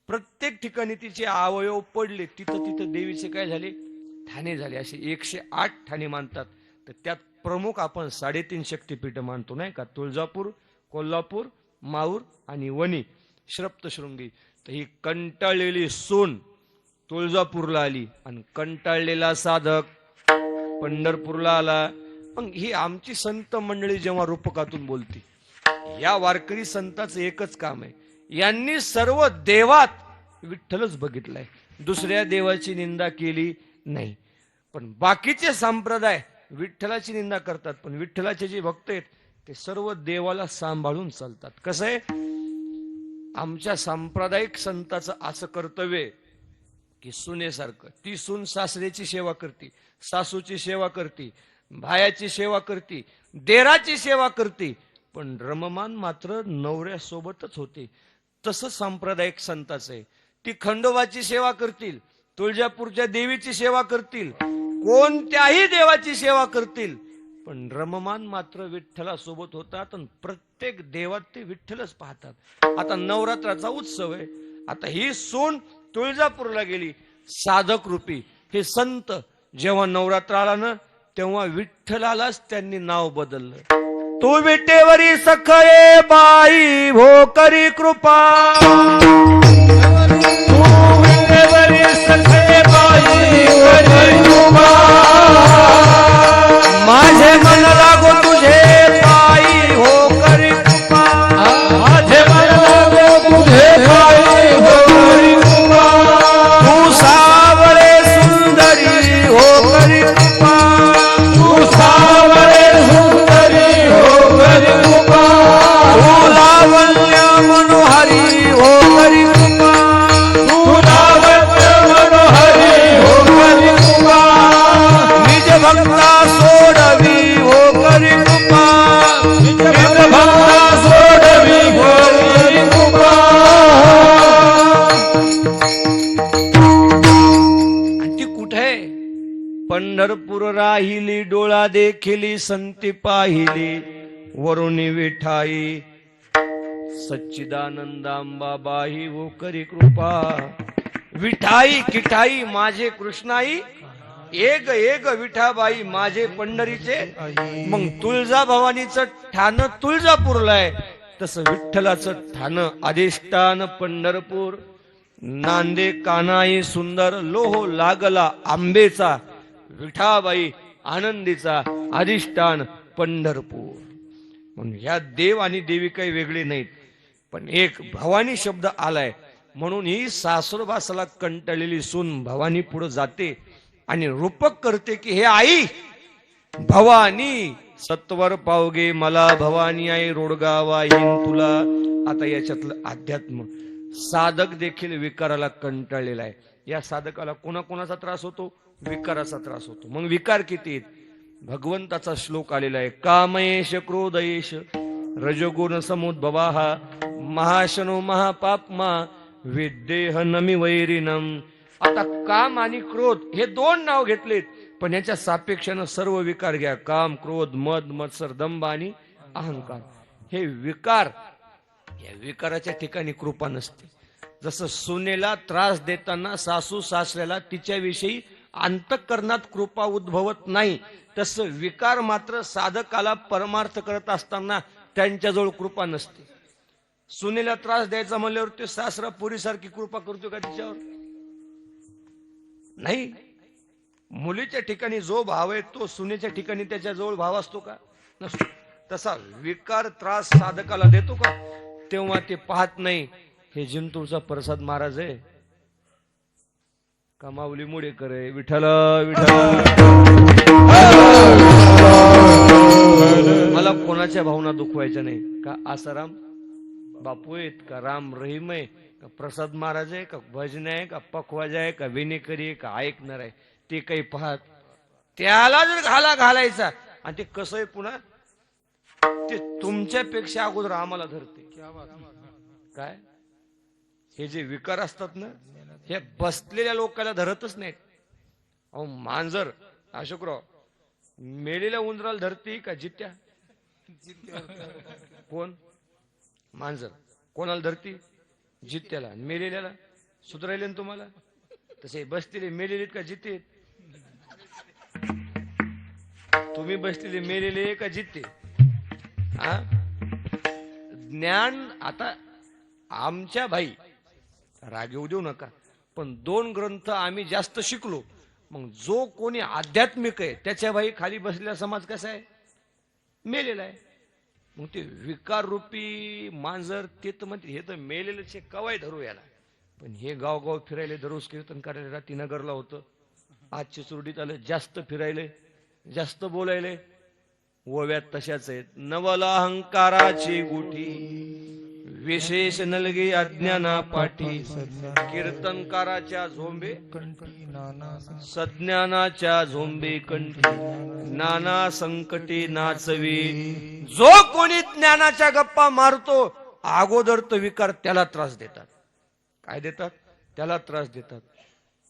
प्रत्येक ठिकाणी तिचे अवयव पडले तिथं तिथं देवीचे काय झाले? ठाणे झाले. असे 108 ठाणे मानतात. तर त्यात प्रमुख आपण 3.5 शक्तिपीठ मानतो नाही का? तुळजापूर, कोल्हापूर, माऊर आणि वणी, श्रप्तशृंगी. तर ही कंटाळलेली सून तुळजापूरला आली आणि कंटाळलेला साधक पंढरपूरला आला. मग ही आमची संत मंडळी जेव्हा रूपकातून बोलते, या वारकरी संतांचं एकच काम आहे, यांनी सर्व देवात विठ्ठलच बघितलाय, दुसऱ्या देवाची निंदा केली नाही. पण बाकीचे संप्रदाय विठ्ठलाची निंदा करतात, पण विठ्ठलाचे जे भक्त आहेत ते सर्व देवाला सांभाळून चालतात. कसं आहे? आमच्या सांप्रदायिक संतांचं असं कर्तव्य आहे की सुनेसारखं ती सून सासऱ्याची सेवा करते, सासूची सेवा करते, भायाची सेवा करते, देराची सेवा करते, पण रममान मात्र नवऱ्यासोबतच होते. तसं सांप्रदायिक संतांचं आहे. ती खंडोबाची सेवा करतील, तुळजापूरच्या देवीची सेवा करतील, कोणत्याही देवाची सेवा करतील, पण रममान मात्र विठ्ठला सोबत होतात आणि प्रत्येक देवात ते विठ्ठलच पाहतात. आता नवरात्राचा उत्सव आहे. आता ही सून तुळजापूरला गेली, साधक रूपी हे संत जेव्हा नवरात्र आला ना तेव्हा विठ्ठलालाच त्यांनी नाव बदललं. तू विटेवरी सखये बाई भो करी कृपा, तू विटेवरी सखये बाई करी कृपा, माझे मन लागो तुझे बाई हो करी देखिली संती पाहिली वरुणी विठाई सच्चिदानंदांबाबाई वो करी कृपा विठाई किठाई माझे कृष्णाई एक एक विठाबाई माझे पंढरीचे मग तुळजा भवानीचं ठाण तुळजापूरला आहे तसं विठ्ठलाचं ठाण अधिष्ठान पंढरपूर नांदे कानाई सुंदर लोहो लागला आंबेचा विठाबाई आनंदीचा अधिष्ठान पंढरपूर म्हणून ह्या देव आणि देवी काही वेगळे नाहीत पण एक भवानी शब्द आलाय म्हणून ही सासुरवासाला कंटाळलेली सून भवानी पुढे जाते आणि रूपक करते की हे आई भवानी सत्वर पावगे मला भवानी आई रोडगावा येईन तुला. आता याच्यातलं अध्यात्म साधक देखील विकाराला कंटाळलेला आहे. या साधकाला कोणाकोणाचा त्रास होतो? विकाराचा त्रास होतो. मग विकार किती आहेत? भगवंताचा श्लोक आलेला आहे कामयेश क्रोधयेश रजोगुण समुद्भवा महाशनो महापापमा विद्येह नमी वैरिनम. आता काम आणि क्रोध हे दोन नाव घेतलेत पण याच्या सापेक्षानं सर्व विकार घ्या. काम क्रोध मद मत्सर दंभ आणि अहंकार हे विकार. या विकाराच्या ठिकाणी कृपा नसते. जसं सुनेला त्रास देताना सासू सासऱ्याला तिच्याविषयी अंतःकरणात कृपा उद्भवत नाही तसं विकार मात्र साधकाला परमार्थ करत असताना त्यांच्याजवळ कृपा नसते. सुनेला त्रास द्यायचा म्हणल्यावर ते सासरा पुरीसारखी कृपा करतो का तिच्यावर? नाही. मुलीच्या ठिकाणी जो भाव आहे तो सुनेच्या ठिकाणी त्याच्या जवळ भाव असतो का? नसतो. तसा विकार त्रास साधकाला देतो का? तेव्हा ते पाहत नाही हे जिंतूरचा प्रसाद महाराज आहे का माऊली मुडेकर आहे विठ्ठल विठ्ठल. मला कोणाच्या भावना दुखवायच्या नाही. का आसाराम बापू आहेत का राम रहीम आहे का प्रसाद महाराज आहे का भजन आहे का पखवाज आहे का विनेकरी आहे का ऐकणार आहे ते काही पाहत त्याला जर घालायचा आणि ते कसं आहे पुन्हा ते तुमच्यापेक्षा अगोदर आम्हाला धरते. काय हे जे विकार असतात ना हे बसलेल्या लोकांना धरतच नाहीत. अहो मांजर अशोकराव मेलेल्या उंदराला धरते का जित्या? कोण? मांजर. कोणाला धरती? जित्याला. मेलेल्याला सुधरायले ना तुम्हाला? तसे बसलेले मेलेले का जिते? तुम्ही बसलेले मेलेले का जिते? हा ज्ञान. आता आमच्या भाई राग येऊ देऊ नका पण 2 ग्रंथ आम्ही जास्त शिकलो. मग जो कोणी आध्यात्मिक आहे त्याच्या भाई खाली बसलेला समाज कसा आहे? मेलेला आहे. मग ते विकार रूपी मांजर ते तर म्हणते हे तर मेलेलंच कवाय धरू याला. पण हे गावगाव फिरायले दररोज कीर्तन करायला रात्री नगरला होतं. आजच्या चुरडीत आलं जास्त फिरायले जास्त बोलायले. ओव्यात तशाच आहेत. नवला अहंकाराची गुठी विशेष नलगी अज्ञाना पाठी कीर्तनकाराच्या झोंबे सज्ञानाच्या झोंबे कंठी नाना संकटे नाचवी. जो कोणी ज्ञानाच्या गप्पा मारतो अगोदर तो विकार त्याला त्रास देतात. काय देतात? त्याला त्रास देतात.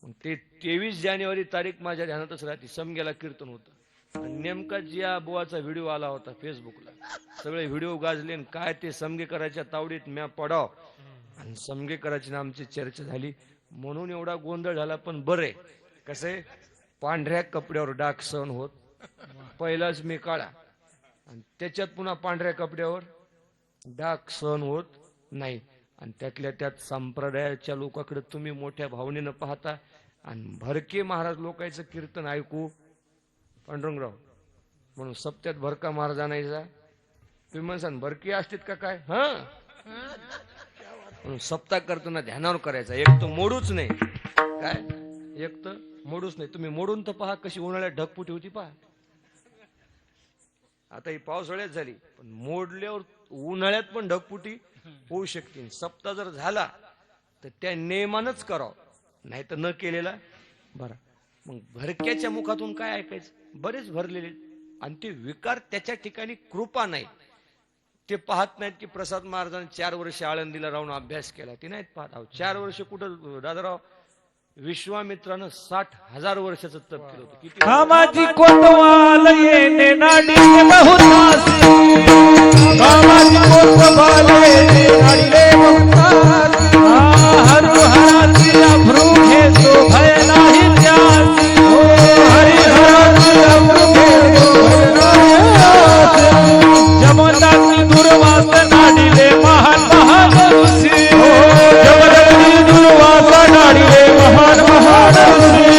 मग ते 23 जानेवारी तारीख माझ्या ध्यानातच राहते. समग्याला कीर्तन होतं आणि नेमका जिया बुवाचा व्हिडिओ आला होता फेसबुकला. सगळे व्हिडिओ गाजले काय ते समगेकराच्या तावडीत म्या पडाव आणि समगेकराची आमची चर्चा झाली म्हणून एवढा गोंधळ झाला. पण बरे कसे पांढऱ्या कपड्यावर डाग सहन होत. पहिलाच मी काळा आणि त्याच्यात पुन्हा पांढऱ्या कपड्यावर डाग सहन होत नाही. आणि त्यातल्या त्यात संप्रदायाच्या लोकांकडे तुम्ही मोठ्या भावनेनं पाहता आणि भरके महाराज लोकांचं कीर्तन ऐकू पांडुरंगराव म्हणून सप्त्यात भरका महाराज आणायचा. तुम्ही म्हणसान भरकी असतात का काय? हा म्हणून सप्ताह करताना ध्यानावर करायचा. एक तर मोडूच नाही. काय एक तर मोडूच नाही. तुम्ही मोडून तर पहा कशी उन्हाळ्यात ढगफुटी होती पहा. आता ही पावसाळ्यात झाली पण मोडल्यावर उन्हाळ्यात पण ढगफुटी होऊ शकते. सप्ताह जर झाला तर त्या नियमानच करावं नाही तर न केलेला बरा. मग भरक्याच्या मुखातून काय ऐकायचं? बरेच भरलेले आणि ते विकार त्याच्या ठिकाणी कृपा नाही. ते पाहत नाहीत की प्रसाद महाराजांनी 4 वर्ष आळंदीला राहून अभ्यास केला. ते नाहीत पाहत. 4 वर्ष कुठं दादाराव विश्वामित्रानं 60,000 वर्षाचं तप केलं होतं. किती? कामाची कोतवाल येणे नाडीले बहुतासी कामाची कोतवाल येणे नाडीले बहुतासी हरु हराची अभ्रू घेतो भय नाही त्यासी हरिहराची अभ्रू घेतो भय नाही त्यासी जमदाग्नी दुर्वास नाडीले महान महान ऋषी जमदाग्नी दुर्वास नाडीले महान महान ऋषी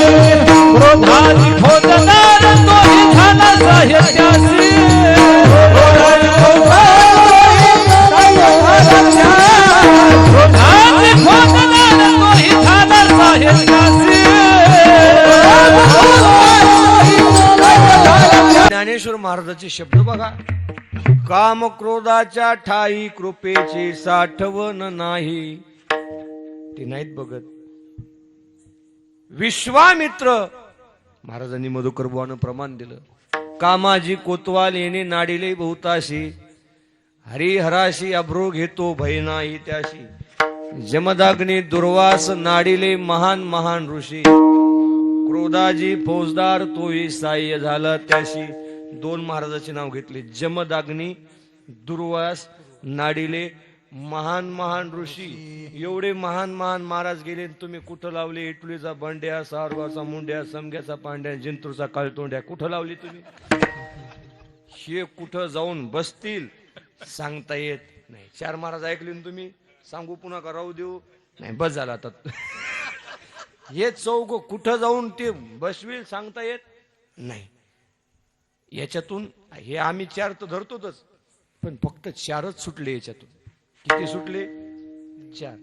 क्रोधाची खोदणार तोही झाला साहित्यासी क्रोधाची खोदणार तोही झाला साहित्यासी ज्ञानेश्वर महाराजाचे शब्द बघा. काम क्रोधाच्या ठाई कृपेची साठवण नाही. ते नाहीत बघत. विश्वामित्र महाराजांनी मधुकर बुवानं प्रमाण दिलं. कामाजी कोतवाल येणे नाडीले बहुताशी हरिहराशी अभ्रो घेतो भय नाही त्याशी जमदाग्नी दुर्वास नाडीले महान महान ऋषी क्रोधाजी फौजदार तोही साह्य झाला त्याशी. 2 महाराजाचे नाव घेतले. जमदाग्नी दुर्वास नाडीले महान महान ऋषी. एवढे महान महान महाराज गेले, तुम्ही कुठं लावले? इटलीचा बंड्या, सारगाचा मुंड्या, समग्याचा पांड्या, जिंतूरचा काळतोंड्या कुठं लावली तुम्ही? हे कुठं जाऊन बसतील सांगता येत नाही. 4 महाराज ऐकले ना तुम्ही? सांगू पुन्हा का राहू देऊ? नाही, बस झाला आता. हे चौघ कुठं जाऊन ते बसवील सांगता येत नाही. याच्यातून हे आम्ही 4 तर धरतोच, पण फक्त 4च सुटले याच्यातून. किती सुटले? 4.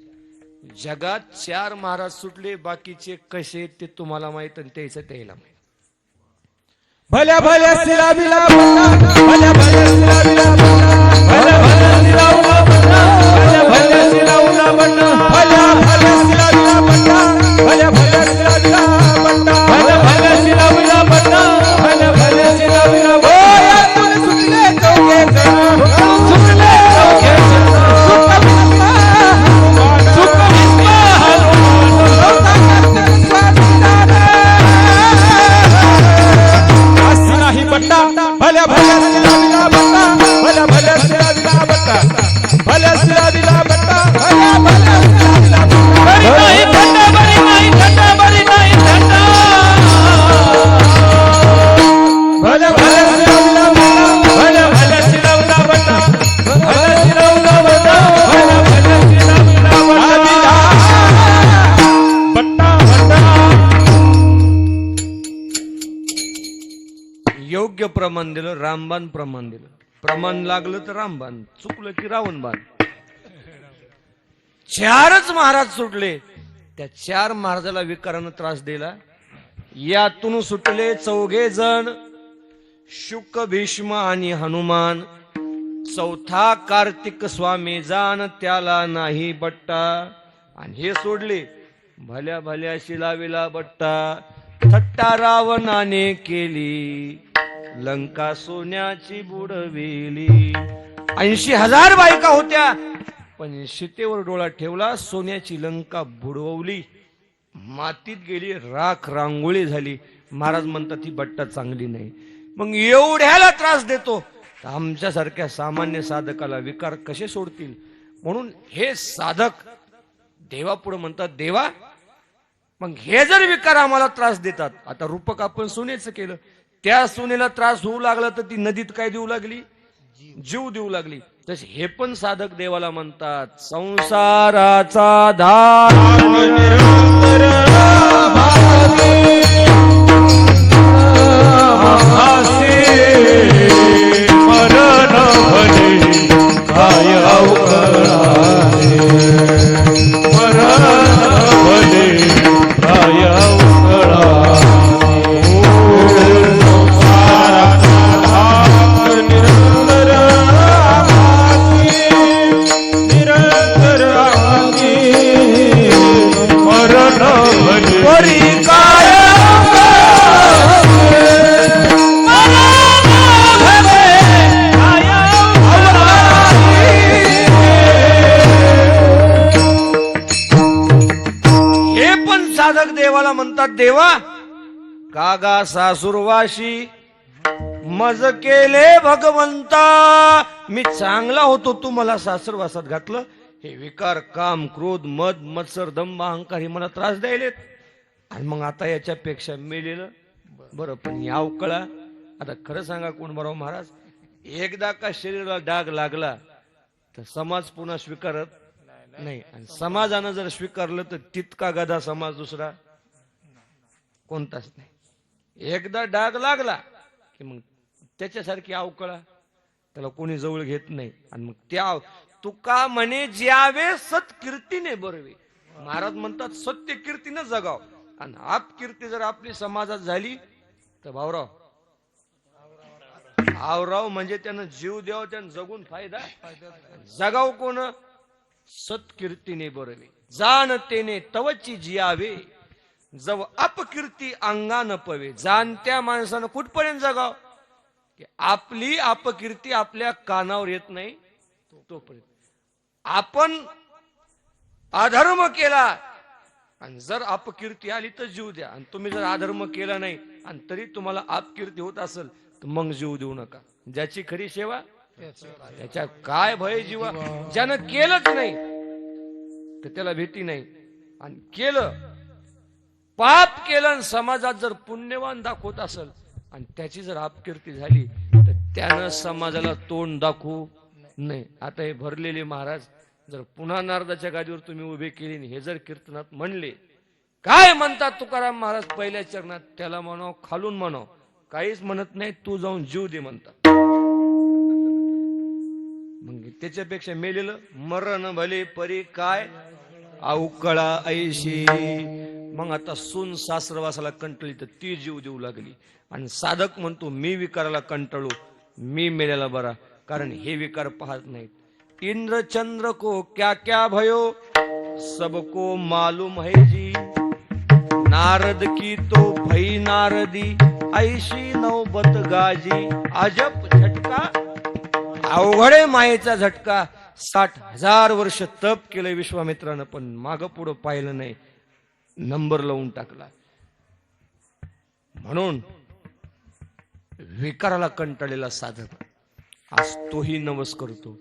जगात 4 महाराज सुटले. बाकीचे कसे ते तुम्हाला माहित आणि त्याचं त्याला माहित. भल्या भल्या सिला बिला बंदा भल्या भल्या सिला बिला बंदा भल्या भल्या सिला उला बंदा भल्या भल्या सिला उला बंदा भल्या भल्या सिला बिला बंदा भल्या भल्या सिला बिला बंदा भल्या भल्या सिला बिला बंदा भल्या भल्या सिला बिला बंदा तुम सुटले चौके जण सुटले चौके जण सुट बिस्मा सुट बिस्मा होता करते स्वादिदार नाही बट्टा भल्या भल्या सिला बिला बट्टा भल्या भल्या सिला बिला बट्टा भल्या सिला बिला बट्टा भल्या भल्या सिला बिला बट्टा बरी नाही थंड बरी नाही थंड बरी नाही थंड भल्या भल्या सिला बिला बट्टा भल्या भल्या सिला बिला बट्टा भल्या सिला बिला बट्टा भल्या भल्या सिला बिला बट्टा बट्टा योग्य प्रमाण दिलं, रामबाण प्रमाण दिलं. प्रमाण लागलं तर रामबाण, चुकलं की रावणबाण. 4च महाराज सुटले. त्या 4 महाराजाला विकारानं त्रास दिला. यातून सुटले 4घे जण, शुक, भीष्म आणि हनुमान. 4था कार्तिक स्वामी जाण, त्याला नाही बट्टा. आणि हे सोडले भल्या भल्या शिलाविला बट्टा. थट्टा रावणाने केली, लंका सोन्याची बुडविली. 80,000 बायका होत्या, पण सीतेवर डोळा ठेवला, सोन्याची लंका बुडवली, मातीत गेली, राख रांगोळी झाली. महाराज म्हणतात ही बट्टा चांगली नाही. मग एवढ्याला त्रास देतो तर आमच्यासारख्या सामान्य साधकाला विकार कसे सोडतील? म्हणून हे साधक देवापुढे म्हणतात, देवा मग हे जर विकार आम्हाला त्रास देतात, आता रूपक आपण सोन्याचं केलं, त्या सोनेला त्रास होऊ लागला तर ती नदीत काय देऊ लागली? जीव देऊ लागली. तसे हे पण साधक देवाला म्हणतात, संसाराचा धार मरण भले काय अवघडाने मरण भले काय अवघडाने मरण भले देवाला म्हणतात, देवा कागा सासुरवाशी मज केले भगवंता. मी चांगला होतो, तू मला सासरवासात घातलं. हे विकार, काम, क्रोध, मद, मत्सर, दंभ, अहंकार हे मला त्रास द्यायलेत. आणि मग आता याच्यापेक्षा मेलेलं बरं. पण या अवकळा, आता खरं सांगा कोण बरोबर महाराज, एकदा का शरीराला डाग लागला तर समाज पुन्हा स्वीकारत नाही. आणि समाजानं जर स्वीकारलं तर तितका गधा समाज दुसरा कोणताच नाही. एकदा डाग लागला की मग त्याच्यासारखी अवकळा त्याला कोणी जवळ घेत नाही. आणि मग त्या तुका म्हणे ज्यावे सत्कीर्तीने बरवे. महाराज म्हणतात सत्य कीर्तीनं जगाव. आणि अपकीर्ती जर आपली समाजात झाली तर भाऊराव आवराव म्हणजे त्यानं जीव द्याव, त्यानं जगून फायदा. जगाव कोण? सत्कीर्तीने बरवे जाणतेने तवची जियावे. जव अपकीर्ती अंगान पवे. जाणत्या माणसानं कुठपर्यंत जगाव की आपली अपकीर्ती आपल्या कानावर येत नाही तोपर्यंत. आपण अधर्म केला आणि जर अपकीर्ती आली तर जीव द्या. आणि तुम्ही जर अधर्म केला नाही आणि तरी तुम्हाला अपकीर्ती होत असेल तर मग जीव देऊ नका. ज्याची खरी सेवा त्याच्या काय भय जीवा. ज्यानं केलंच नाही तर त्याला भीती नाही. आणि केलं, पाप केलं आणि समाजात जर पुण्यवान दाखवत असेल आणि त्याची जर अपकीर्ती झाली तर त्यानं समाजाला तोंड दाखवू नाही. आता हे भरलेले महाराज जर पुन्हा नारदाच्या गादीवर तुम्ही उभे केले, हे जर कीर्तनात म्हणले, काय म्हणतात तुकाराम महाराज पहिल्या चरणात, त्याला म्हणाव खालून म्हणाव, काहीच म्हणत नाही, तू जाऊन जीव दे म्हणतात. मग त्याच्यापेक्षा मेलेलं मरण भले परी काय अवकळा ऐशी. मग आता सून सासरवासाला कंटळली तर ती जीव देऊ लागली. आणि साधक म्हणतो मी विकाराला कंटाळू, मी मेल्याला बरा, कारण हे विकार पाहत नाहीत. इंद्र चंद्र को क्या क्या भयो सबको मालूम है जी. नारद की तो भई नारदी ऐशी नौबत गाजी. अजब झटका, अवघडे मायेचा झटका. 60,000 वर्ष तप केलं विश्वामित्रानं पण मागं पुढं पाहिलं नाही, नंबर लावून टाकला. म्हणून विकाराला कंटाळलेला साधक आज तोही नवस करतो.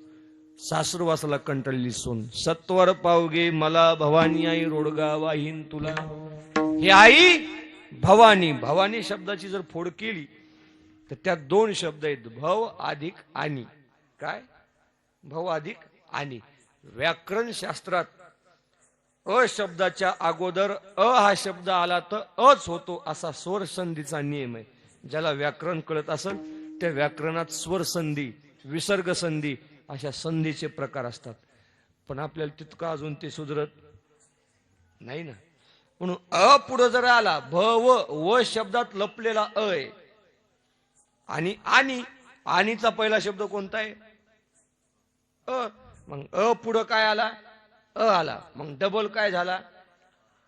सासरवासाला कंटाळलेली सोन सत्वर पावगे मला भवानी आई रोडगा वाहीन तुला. हे आई भवानी, भवानी शब्दाची जर फोड केली तर त्यात 2 शब्द आहेत, भव अधिक आणि. काय? भव अधिक आणि. व्याकरण शास्त्रात अ शब्दाच्या अगोदर अ हा शब्द आला तर अच होतो असा स्वर संधीचा नियम आहे. ज्याला व्याकरण कळत असेल त्या व्याकरणात स्वर संधी, विसर्ग संधी अशा संधीचे प्रकार असतात. पण आपल्याला तितकं अजून ते सुधरत नाही ना. म्हणून अ पुढे जर आला, भव व शब्दात लपलेला अ आहे. आणि आणीचा पहिला शब्द कोणता आहे? अ. मग अ पुढं काय आला? अ आला. मग डबल काय झाला?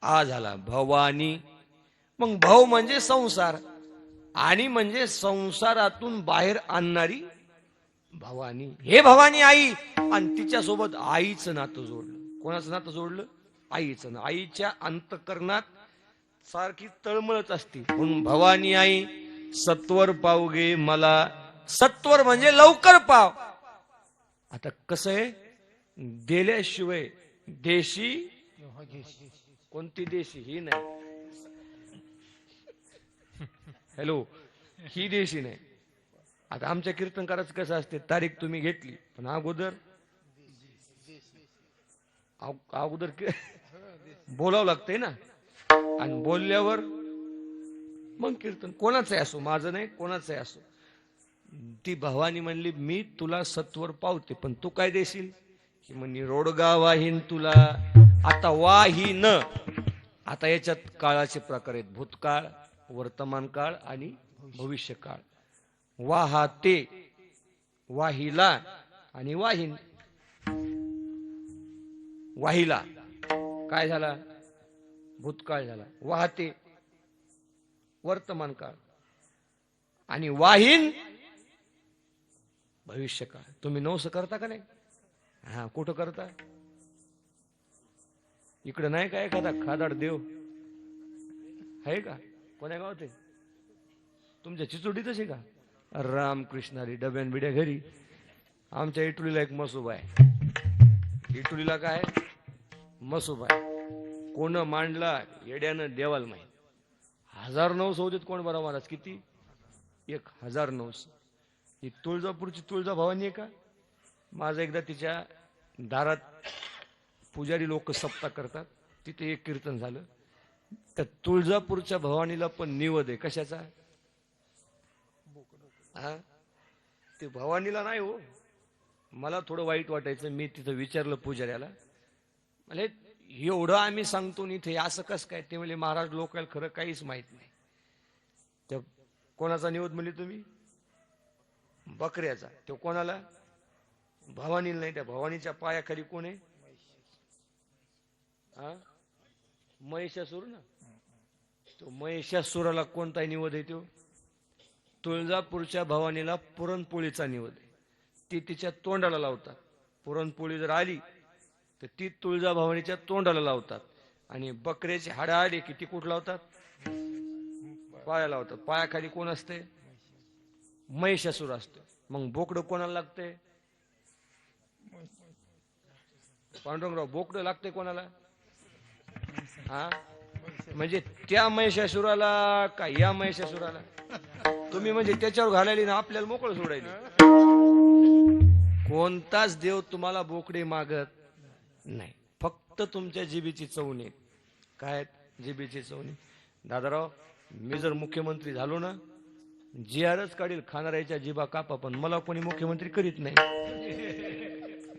आ झाला. भवानी. मग भव म्हणजे संसार, आणि म्हणजे संसारातून बाहेर आणणारी भवानी. हे भवानी आई. आणि तिच्या सोबत आईचं नातं जोडलं. कोणाचं नातं जोडलं? आईचं. आईच्या अंतकरणात सारखी तळमळत असते. म्हणून भवानी आई सत्वर पावगे मला. सत्वर म्हणजे लवकर पाव. आता कसं आहे, दिल्याशिवाय देशी, कोणती देशी ही नाही, हॅलो, ही देशी नाही. आता आमच्या कीर्तनकाराचं कसं असते, तारीख तुम्ही घेतली पण अगोदर बोलावं लागतंय ना. आणि बोलल्यावर मग कीर्तन कोणाचंही असो, माझं नाही कोणाचंही असो. ती भवानी म्हणली मी तुला सत्वर पावते, पण तू काय देशील? की म्हणे रोडगा वाहीन तुला. आता वाहीन, आता याच्यात काळाचे प्रकार आहेत, भूतकाळ, वर्तमान काळ आणि भविष्य काळ. वाहते, वाहिला आणि वाहीन. वाहिला काय झाला? भूतकाळ झाला. वाहते वर्तमान काळ आणि वाहीन भविष्य काळ. तुम्ही नवस करता का नाही? हा, कुठं करता? इकडे नाही काय एखादा खादाड देव आहे का? कोण्या गावात आहे? तुमच्या चिचोडीतच आहे का? रामकृष्ण हरी. डब्यान बिड्या घरी. आमच्या इटुलीला एक मसोबा आहे. इटुलीला काय मसोबा आहे. कोण मांडला येड्यानं देवाल माहीत. 1009 होते कोण बरं महाराज? किती? 1009. ही तुळजापूरची तुळजा भवानी आहे का? माझं एकदा तिच्या दारात पुजारी लोक सप्ताह करतात, तिथे एक कीर्तन झालं. त्या तुळजापूरच्या भवानीला पण निवद आहे. कशाचा? हा, ते भवानीला नाही हो. मला थोडं वाईट वाटायचं. मी तिथं विचारलं पुजाऱ्याला, मला एवढं आम्ही सांगतो इथे असं कसं काय? ते म्हणजे महाराज लोकांना खरं काहीच माहित नाही. त्या कोणाचा निवद म्हणले तुम्ही? बकऱ्याचा. तो कोणाला? भवानीला नाही. त्या भवानीच्या पायाखाली कोण आहे? हा, महिषासूर ना. तो महिषासुराला कोणता निवद आहे? तो तुळजापूरच्या भवानीला पुरणपोळीचा निवद आहे. ती तिच्या तोंडाला लावतात. पुरणपोळी जर आली तर ती तुळजा भवानीच्या तोंडाला लावतात. आणि बकऱ्याची हाडं आली की ती कुठं लावतात? पाया लावतात. पायाखाली कोण असते? महिषासूर असतो. मग बोकडं कोणाला लागते? पांडुरंगराव, बोकडं लागते कोणाला? हा, म्हणजे त्या महिषासुराला का या महिषासुराला? तुम्ही म्हणजे त्याच्यावर घालायली ना आपल्याला मोकळं सोडायली. कोणताच देव तुम्हाला बोकडे मागत नाही. फक्त तुमच्या जिबीची चवणी. काय जिबीची चवणी? दादाराव, मी जर मुख्यमंत्री झालो ना, जीआरच काढील खाणाऱ्याच्या जिबा कापा, पण मला कोणी मुख्यमंत्री करीत नाही.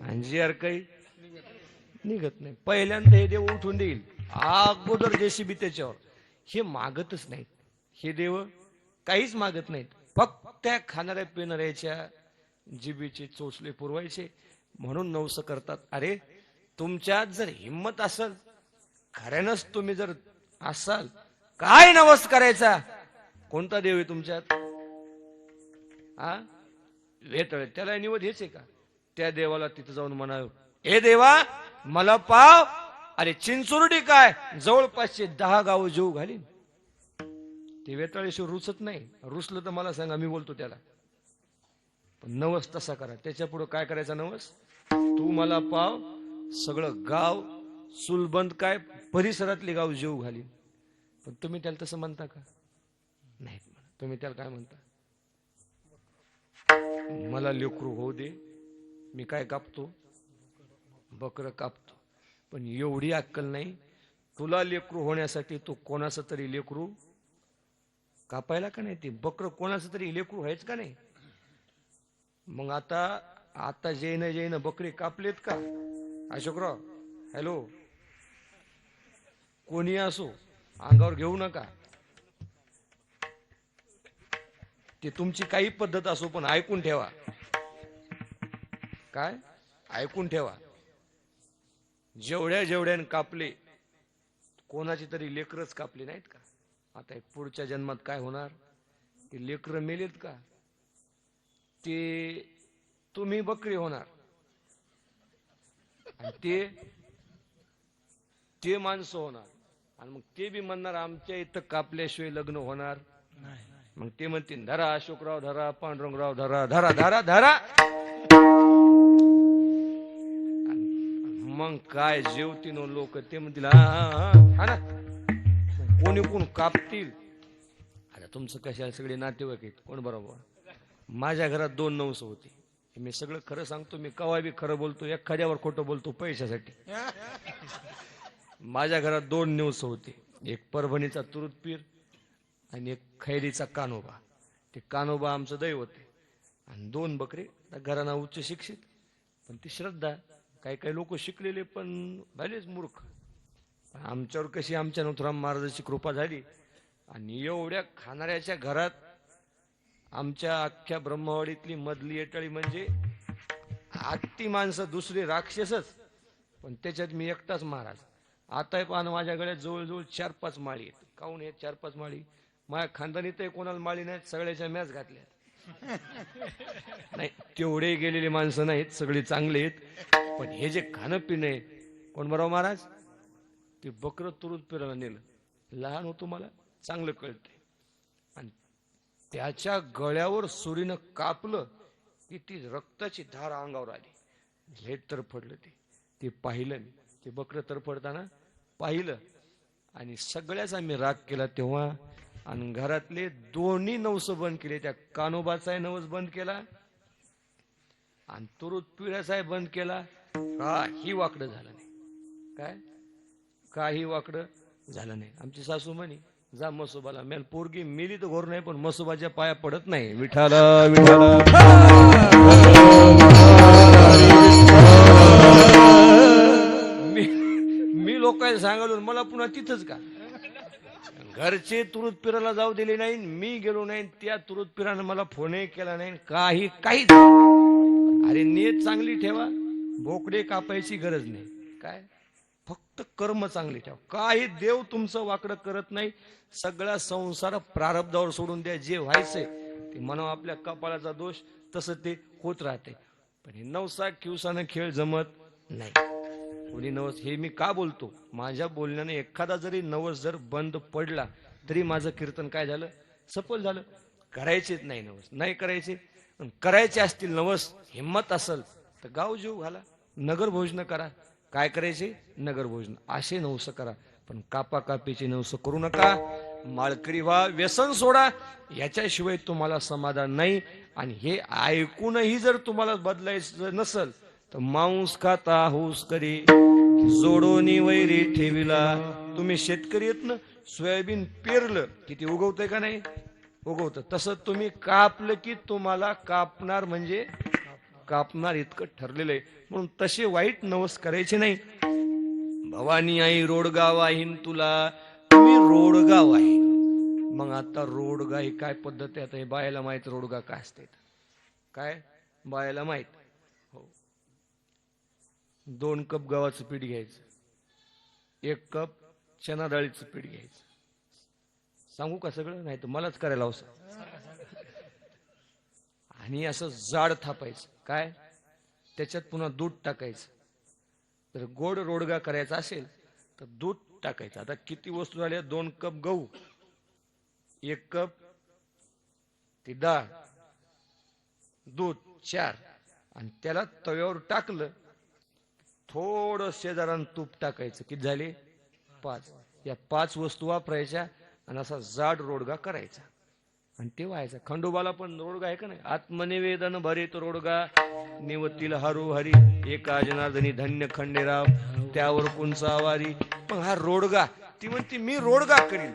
आणि जीआर काही निघत नाही. पहिल्यांदा हे देव उठून देईल, अगोदर जेसीबी त्याच्यावर. हे मागतच नाहीत. हे देव काहीच मागत नाहीत. फक्त खाणाऱ्या पिणाऱ्याच्या जिबीचे चोचले पुरवायचे. म्हणून नवस करतात. अरे, तुमच्यात जर हिंमत असेल, खऱ्यानच तुम्ही जर असाल, काय नवस करायचा? कोणता देव आहे तुमच्यात? हा, वेतळ. त्याला निवद हेच आहे का? त्या देवाला तिथं जाऊन म्हणावं, ए देवा मला पाव. अरे चिंचुर्डी काय, जवळपासचे 10 गाव जीव घालीन. ते वेताळेश्वर रुचत नाही. रुसलं तर मला सांगा, मी बोलतो त्याला. पण नवस तसा करा. त्याच्या पुढे काय करायचा नवस? तू मला पाव, सगळं गाव सुलबंद काय परिसरातले गाव जीव घालीन. पण तुम्ही त्याला तसं म्हणता का? नाही. तुम्ही त्याला काय म्हणता? मला लेकरू होऊ दे, मी काय कापतो? बकरं कापतो. पण एवढी अक्कल नाही. तुला लेकरू होण्यासाठी तू कोणाचं तरी लेकरू कापायला का नाही? ते बकरं कोणाचं तरी लेकरू व्हायच का नाही? मग आता जैन बकरी कापलेत का? अशोकराव, हॅलो, कोणी असो, अंगावर घेऊ नका. ते तुमची काही पद्धत असो, पण ऐकून ठेवा. काय ऐकून ठेवा? जेवढ्याने कापले, कोणाची तरी लेकरच कापली नाहीत का? आता पुढच्या जन्मात काय होणार? ते लेकर मेलेत का? ते तुम्ही बकरी होणार. आणि ते माणसं होणार. आणि मग ते बी म्हणणार आमच्या इथं कापल्याशिवाय लग्न होणार नाही. मग ते म्हणतील, धरा अशोकराव, धरा पांडुरंगराव, धरा धरा धरा धरा. मग काय जेवतील लोक? ते म्हणतील हा ना. कोणी कोण कापतील. आता तुमचं कशाला सगळे नातेवाईक आहेत. कोण बरोबर? माझ्या घरात 2 नवस होते. मी सगळं खरं सांगतो. मी कवा बी खरं बोलतो, एखाद्यावर खोटं बोलतो पैशासाठी. माझ्या घरात 2 नवस होते. एक परभणीचा तुरुतपीर आणि एक खैरीचा कानोबा. ते कानोबा आमचं दैवत आहे. आणि 2 बकरे. घराना उच्च शिक्षित, पण ती श्रद्धा. काही लोक शिकलेले पण भलेच मूर्ख. आमच्यावर कशी आमच्या नथुराम महाराजांची कृपा झाली. आणि एवढ्या खाणाऱ्याच्या घरात आमच्या अख्ख्या ब्रह्मवाडीतली मधली येटाळी म्हणजे आत्ती माणसं, दुसरे राक्षसच. पण त्याच्यात मी एकटाच महाराज. आता पण माझ्या गळ्यात जवळजवळ 4-5 माळी आहेत. काहून हे 4-5 माळी? माझ्या खानदानीत कोणाला माळी नाहीत, सगळ्याच्या मॅच घातल्या. नाही, तेवढे गेलेले माणसं नाहीत, सगळे चांगले आहेत. पण हे जे खाणं पिणं आहे, कोण बरोबर महाराज? ते बकरं तुरुत फिरायला नेलं. लहान होतो मला, चांगलं कळते. आणि त्याच्या गळ्यावर सुरीनं कापलं की ती रक्ताची धार अंगावर आली. हे तरफडलं ते पाहिलं मी. ते बकरं तरफडताना पाहिलं आणि सगळ्याच आम्ही राग केला तेव्हा. आणि घरातले दोन्ही नवस बंद केले. त्या कानोबाचा नवस बंद केला आणि तुरुत पिढ्याचा बंद केला. काही वाकडं झालं नाही. काय काही वाकडं झालं नाही. आमची सासू म्हणे जा मसोबाला. मेल पोरगी मेली तर घोर नाही पण मसोबाच्या पाया पडत नाही. विठाल विठाल. मी लोकांना सांगालो मला पुन्हा तिथंच का. घरचे तुरुत पिराला जाऊ दिले नाही. मी गेलो नाही. त्या तुरुत पिरानं मला फोनही केला नाही. काही अरे नीयत चांगली ठेवा. बोकडे कापायची गरज नाही. काय फक्त कर्म चांगली ठेवा. काही देव तुमचं वाकडं करत नाही. सगळा संसार प्रारब्धावर सोडून द्या. जे व्हायचंय ते म्हणावं आपल्या कपाळाचा दोष तसं ते होत राहते. पण हे नवसा किवसानं खेळ जमत नाही. कोणी नवस हे मी का बोलतो. माझ्या बोलण्याने एखादा जरी नवस जर बंद पडला तरी माझं कीर्तन काय झालं सफल झालं. करायचेच नाही नवस नाही करायचे. करायचे असतील नवस हिम्मत असेल तर गाव जीव घाला. नगर भोजन करा. काय करायचे नगर भोजन असे नवस करा. पण कापाकापीचे नवस करू नका. माळकरी व्हा. व्यसन सोडा. याच्याशिवाय तुम्हाला समाधान नाही. आणि हे ऐकूनही जर तुम्हाला बदलायचं नसल तर मांस खाता हुस करी जोडोनी वैरी ठेविला. तुम्ही शेतकरी आहेत ना. सोयाबीन पेरलं की ते उगवतंय का नाही उगवतं. तसं तुम्ही कापलं की तुम्हाला कापणार म्हणजे कापणार इतकं ठरलेलं आहे. म्हणून तसे वाईट नवस करायचे नाही. भवानी आई रोडगा वाहीन तुला. तुम्ही रोडगा वाहीन. मग आता रोडगा ही काय पद्धत आहे. आता हे बायाला माहित रोडगा काय असते. काय बायाला माहित. हो 2 कप गव्हाचं पीठ घ्यायचं. 1 कप चना डाळीचं पीठ घ्यायचं. सांगू का सगळं नाही तर मलाच करायला हवं. आणि असं जाड थापायचं. काय त्याच्यात पुन्हा दूध टाकायचं. जर गोड रोडगा करायचा असेल तर दूध टाकायचं. आता किती वस्तू झाल्या. 2 कप गहू 1 कप ती डाळ दूध 4 आणि त्याला तव्यावर टाकलं. थोडं शेजारानं तूप टाकायचं. किती झाले 5. या 5 वस्तू वापरायच्या आणि असा जाड रोडगा करायचा आणि ते व्हायचा. खंडोबाला पण रोडगा आहे का नाही. आत्मनिवेदन भरित रोडगा निवतील हरू हरी. एका जनार्दनी धन्य खंडेराव त्यावर कोणचा वारी. मग हा रोडगा ती म्हणते मी रोडगा करीन.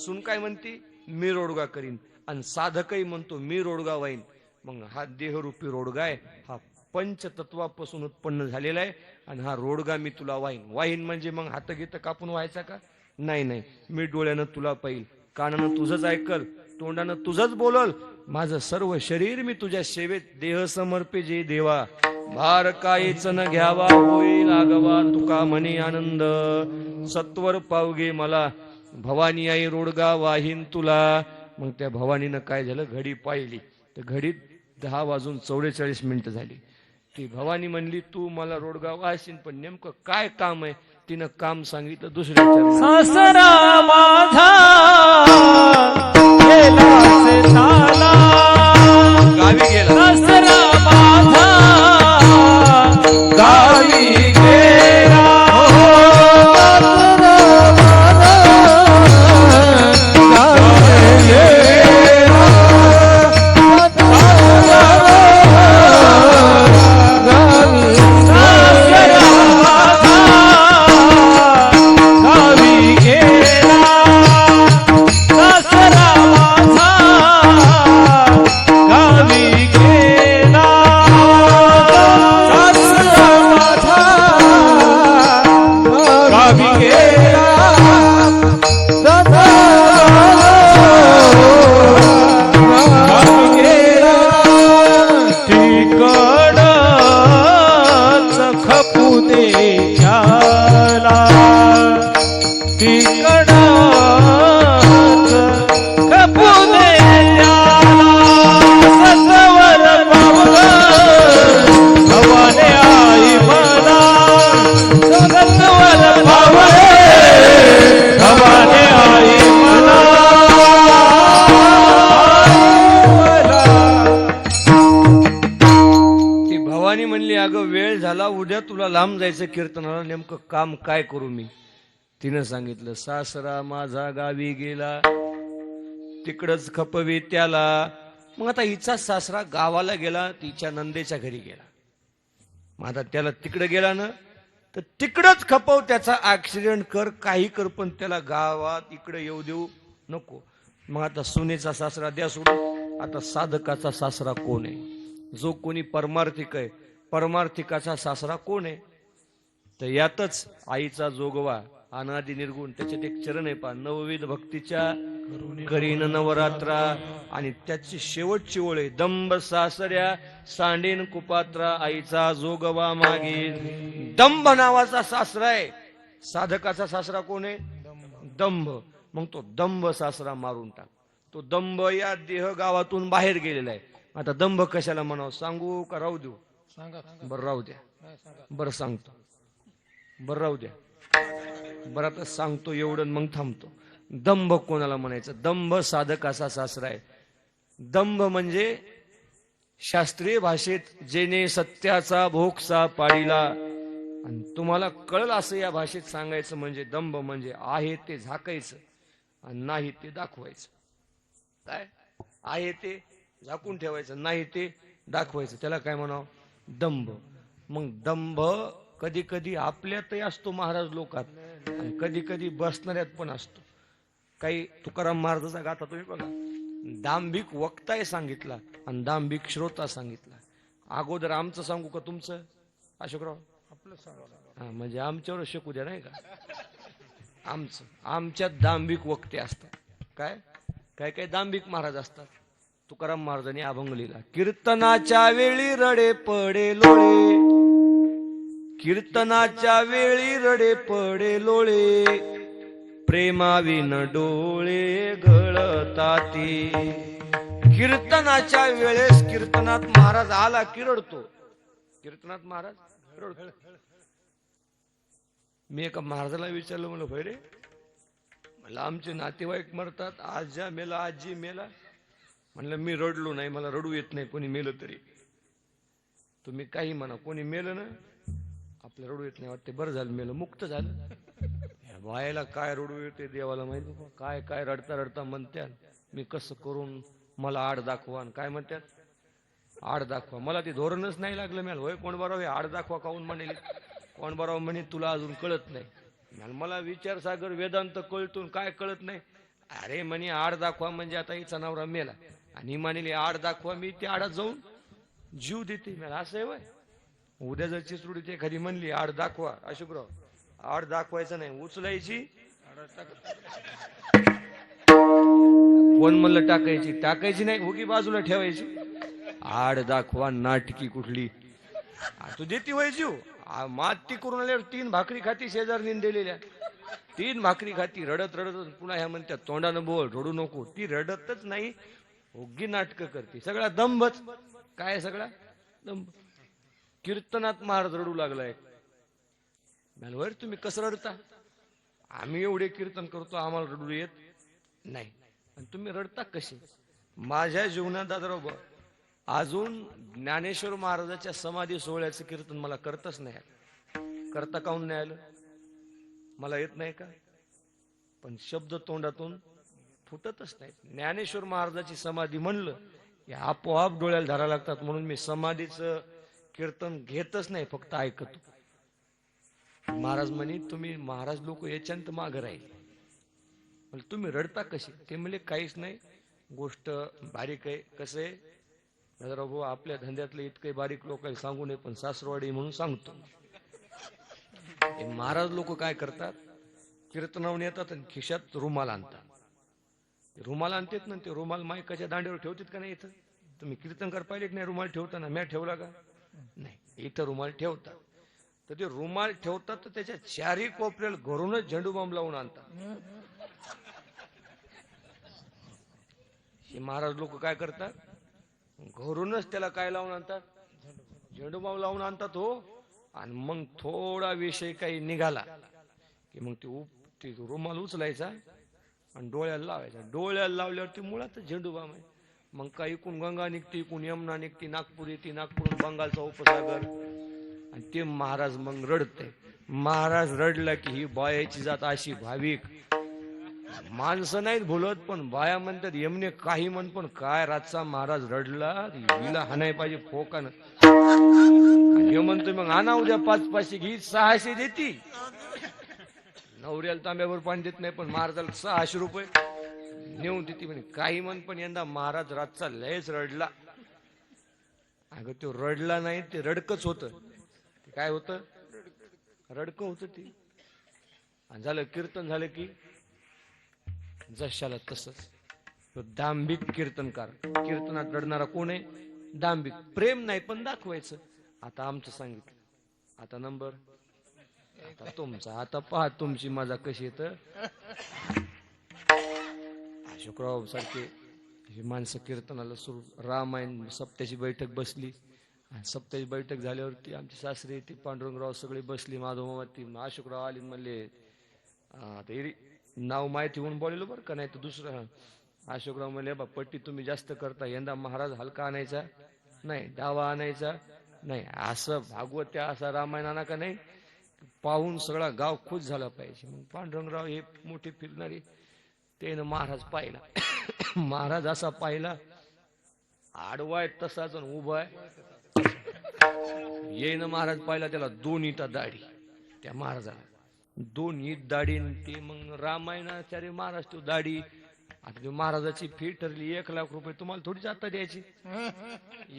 सुन काय म्हणते मी रोडगा करीन. आणि साधकही म्हणतो मी रोडगा वाईन. मग हा देहरूपी रोडगा आहे. हा पंचतत्वापासून उत्पन्न झालेला आहे. आणि हा रोडगा मी तुला वाईन. वाईन म्हणजे मग हात गीत कापून व्हायचा का नाही नाही. मी डोळ्यानं तुला पाहिल. कानानं तुझंच ऐकल. तोंडानं तुझंच बोलल. माझं सर्व शरीर मी तुझ्या सेवेत देह समर्पे जे देवा. भार काहीच न घ्यावा होईल आगवा. तुका म्हणे आनंद सत्वर पावगे मला. भवानी आई रोडगा वाहीन तुला. मग त्या भवानीनं काय झालं घडी पाहिली तर घडीत 10:44 झाली. ती भवानी म्हणली तू मला रोडगा वाहशील पण नेमकं काय काम आहे. तिनं काम सांगितलं दुसऱ्या सासरा माझा गेला चाला. गावी गेला. सासरा माझा गावी गेला. सासरा झाला, उद्या तुला लांब जायचं कीर्तनाला, नेमकं काम काय करू मी? तिनं सांगितलं, सासरा माझा गावी गेला, तिकडच खपवी त्याला. मग आता हिचा सासरा गावाला गेला, तिच्या नंदेच्या घरी गेला. मग आता त्याला तिकडे गेला ना, तर तिकडच खपव, त्याचा ऍक्सिडेंट कर, काही कर, पण त्याला गावात इकडे येऊ देऊ नको. मग आता सुनेचा सासरा द्या सोडून, आता साधकाचा सासरा कोण आहे? जो कोणी परमार्थिक आहे, परमार्थिकाचा सासरा कोण आहे? तर यातच आईचा जोगवा, अनादि निर्गुण, त्याच्यात एक चरण आहे पहा, नवविध भक्तीच्या करीन नवरात्रा. आणि त्याची शेवटची ओळ आहे, दंभ सासऱ्या सांडेन कुपात्रा, आईचा जोगवा मागे. दंभ नावाचा सासरा आहे, साधकाचा सासरा कोण आहे? दंभ. मग तो दंभ सासरा मारून टाक. तो दंभ या देह गावातून बाहेर गेलेला आहे. आता दंभ कशाला म्हणावं, सांगू का राहू देऊ? बरं राहू द्या, बरं सांगतो, बरं राहू द्या, बरं आता सांगतो एवढं, मग थांबतो. दंभ कोणाला म्हणायचं? दंभ साधकाचा सासरा आहे. दंभ म्हणजे शास्त्रीय भाषेत जेने सत्याचा भोगसा पाळीला. आणि तुम्हाला कळलं असं या भाषेत सांगायचं म्हणजे दंभ म्हणजे आहे ते झाकायचं आणि नाही ते दाखवायचं. काय आहे ते झाकून ठेवायचं, नाही ते दाखवायचं, त्याला काय म्हणावं? दंभ. मग दंभ कधी कधी आपल्यातही असतो महाराज लोकात, आणि कधी कधी बसणाऱ्यात पण असतो. काही तुकाराम महाराजाचा गाथा तुम्ही बघा, दांभिक वक्ताय सांगितला आणि दांभिक श्रोता सांगितला. अगोदर आमचं सांगू का तुमचं? अशोकराव आपलं सांगा. हा, म्हणजे आमच्यावर शिकू द्या, नाही का? आमच्यात दांभिक वक्ते असतात. काय काय काय दांभिक महाराज असतात. तुकाराम महाराजांनी अभंग लिहिला, कीर्तनाच्या वेळी रडे पडे लोळे, कीर्तनाच्या वेळी रडे पडे लोळे, प्रेमाविन डोळे गळताती. कीर्तनाच्या वेळेस कीर्तनात महाराज आला की रडतो, कीर्तनात महाराज रडतो. मी एका महाराजाला विचारलं, म्हणलं होय रे, मला आमचे नातेवाईक मरतात, आज्या मेला, आजी मेला. म्हणलं मी रडलो नाही, मला रडू येत नाही, कोणी मेलं तरी. तुम्ही काही म्हणा, कोणी मेलं ना आपलं रडू येत नाही, वाटते बरं झालं मेलं, मुक्त झालं. बायला काय रडू येते देवाला माहिती. काय काय रडता रडता म्हणत्यात, मी कसं करून मला आड दाखवा. काय म्हणतात? आड दाखवा. मला ते धोरणच नाही लागलं. मला होय कोण बराव आड दाखवा काहून म्हणेल, कोण बराव म्हणे तुला अजून कळत नाही. मला विचार सागर वेदांत कळतून काय कळत नाही. अरे म्हणे आड दाखवा म्हणजे आता हिचा नवरा मेला आणि म्हणेली आड दाखवा, मी त्या आडात जाऊन जीव देते. मला असं आहे वय. उद्या जर चिचरुडी ते एखादी म्हणली आड दाखवा, अशोकराव आड दाखवायचं नाही, उचलायची. कोण म्हणलं टाकायची? टाकायची नाही, उगी बाजूला ठेवायची. आड दाखवा नाटकी कुठली. तू देती वय जीव. माती करून आल्यावर 3 भाकरी खाती, शेजारनी दिलेल्या 3 भाकरी खाती, रडत रडत. पुन्हा ह्या म्हणतात तोंडानं बोल, रडू नको. ती रडतच नाही, उगी नाटक करते. सगळा दंभच. काय सगळा दंभ. कीर्तनात महाराज रडू लागलाय. वर तुम्ही कसं रडता? आम्ही एवढे कीर्तन करतो, आम्हाला रडू येत नाही, आणि तुम्ही रडता कसे? माझ्या जीवनात दादाराव अजून ज्ञानेश्वर महाराजाच्या समाधी सोहळ्याचं कीर्तन मला करतच नाही आलं. करता काऊन नाही आलं? मला येत नाही का? पण शब्द तोंडातून फुटतच नाही. ज्ञानेश्वर महाराजाची समाधी म्हणलं की आपोआप डोळ्याला धारा लागतात. म्हणून मी समाधीचं कीर्तन घेतच नाही, फक्त ऐकतो. महाराज म्हणे तुम्ही महाराज लोक याच्यात मागं राहील, तुम्ही रडता कशी? ते म्हणले काहीच नाही, गोष्ट बारीक आहे. कसं आहे भाऊ, आपल्या धंद्यातले इतके बारीक लोक सांगू नये, पण सासरवाडी म्हणून सांगतो. महाराज लोक काय करतात, कीर्तनावून येतात आणि खिशात रुमाल आणतात. रुमाल आणतात ना, ते रुमाल मायकाच्या दांड्यावर ठेवतात का नाही? इथं तुम्ही कीर्तनकार पाहिले की नाही रुमाल ठेवताना? म्या ठेवला का नाही? इथं रुमाल ठेवतात. तर ते रुमाल ठेवतात तर त्याच्या चारही कोपऱ्याला घरूनच झेंडू बांब लावून आणतात. हे महाराज लोक काय करतात, घरूनच त्याला काय लावून आणतात? झेंडू बांब लावून आणतात. हो. आणि मग थोडा विषय काही निघाला की मग ते रुमाल उचलायचा आणि डोळ्याला लावायचा. डोळ्याला लावल्यावर ती मुळात झेंडू बांब आहे. मग काही इकून गंगा निघते, इकून यमुना निघते, नागपूर येते, नागपूरून बंगालचा उपसागर. आणि ते महाराज मग रडते. महाराज रडला की ही बायाची जात अशी भाविक. माणसं नाहीत बोलत पण बाया म्हणतात यमने काही म्हण, पण काय रातचा महाराज रडला हिला हाणाय पाहिजे फोकानं. आणि हे म्हणतो मग आणा उद्या 500 घे, 600 देती. नवऱ्याला तांब्यावर पाणी देत नाही पण महाराजाला 600 रुपये नेऊन देते. म्हणे काही म्हण, पण यंदा महाराज रातचा लयच रडला. अगं तो रडला नाही, ते रडकच होत. काय होत? रडकं होत ते. आणि झालं कीर्तन झालं की जशाला तसंच. तो दांभिक कीर्तनकार. कीर्तनात रडणारा कोण आहे? दांभिक. प्रेम नाही पण दाखवायचं. आता आमचं सांगितलं, आता नंबर आता तुमचा. आता पहा तुमची मजा कशी येत. अशोकराव सारखे ही माणसं कीर्तनाला सुरू. रामायण सप्त्याची बैठक बसली. सप्त्याची बैठक झाल्यावरती आमची सासरी ती पांडुरंगराव सगळे बसली. माधवमामा ती अशोकराव आली म्हणले नाव माहिती होऊन बोललो बरं का, नाही तर दुसरं. अशोकराव म्हणले बा पट्टी तुम्ही जास्त करता, यंदा महाराज हलका आणायचा नाही, डावा आणायचा नाही. असं भागवत्या असा रामायण आणा का नाही, पाहून सगळा गाव खुश झाला पाहिजे. मग पांडुरंगराव हे मोठे फिरणारे त्यानं महाराज पाहिला. महाराज असा पाहिला, आडवा आहे तसाच उभा आहे. येईन महाराज पाहिला, त्याला 2 इटा दाढी. त्या महाराजाला 2 इट दाढी. ते मग रामायणाचार्य महाराज तो दाढी. आता ते महाराजाची फी ठरली 1 लाख रुपये. तुम्हाला थोडीच आता द्यायची.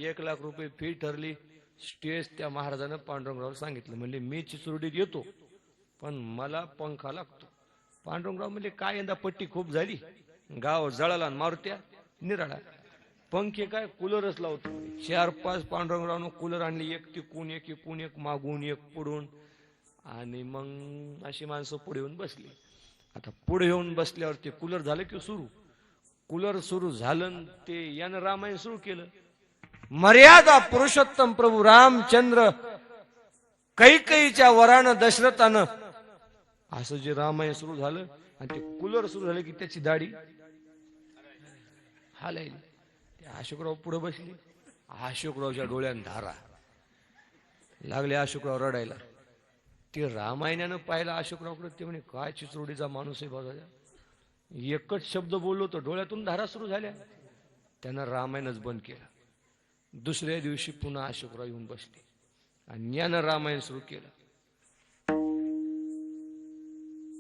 1 लाख रुपये फी ठरली. स्टेज त्या महाराजानं पांडुरंगराव सांगितलं, म्हणले मी चिचुर्डीत येतो पण मला पंखा लागतो. पांडुरंगराव म्हणले काय यंदा पट्टी खूप झाली, गाव जळाला मारुत्या निराळा. पंखे काय कूलरच लावतो. 4-5 पांडुरंगरावनं कूलर आणली. एक तिकून एक, एकून एक, मागून एक, पुढून. आणि मग अशी माणसं पुढे येऊन बसली. आता पुढे येऊन बसल्यावर ते कूलर झालं की सुरू. कूलर सुरू झालं ते यानं रामायण सुरू केलं. मर्यादा पुरुषोत्तम प्रभू रामचंद्र कैकेयीच्या वरानं दशरथानं, असं जे रामायण सुरू झालं. आणि ते कूलर सुरू झालं की त्याची दाढी हालायली. ते अशोकराव पुढे बसली. अशोकरावच्या डोळ्यात धारा लागले. अशोकराव रडायला. ते रामायणानं पाहिलं अशोकरावकडे. ते म्हणे काय चिचरोडीचा माणूस आहे बघा. एकच शब्द बोललो तर डोळ्यातून धारा सुरू झाल्या. त्यानं रामायणच बंद केलं. दुसऱ्या दिवशी पुन्हा अशोकराव येऊन बसले आणि यानं रामायण सुरू केलं.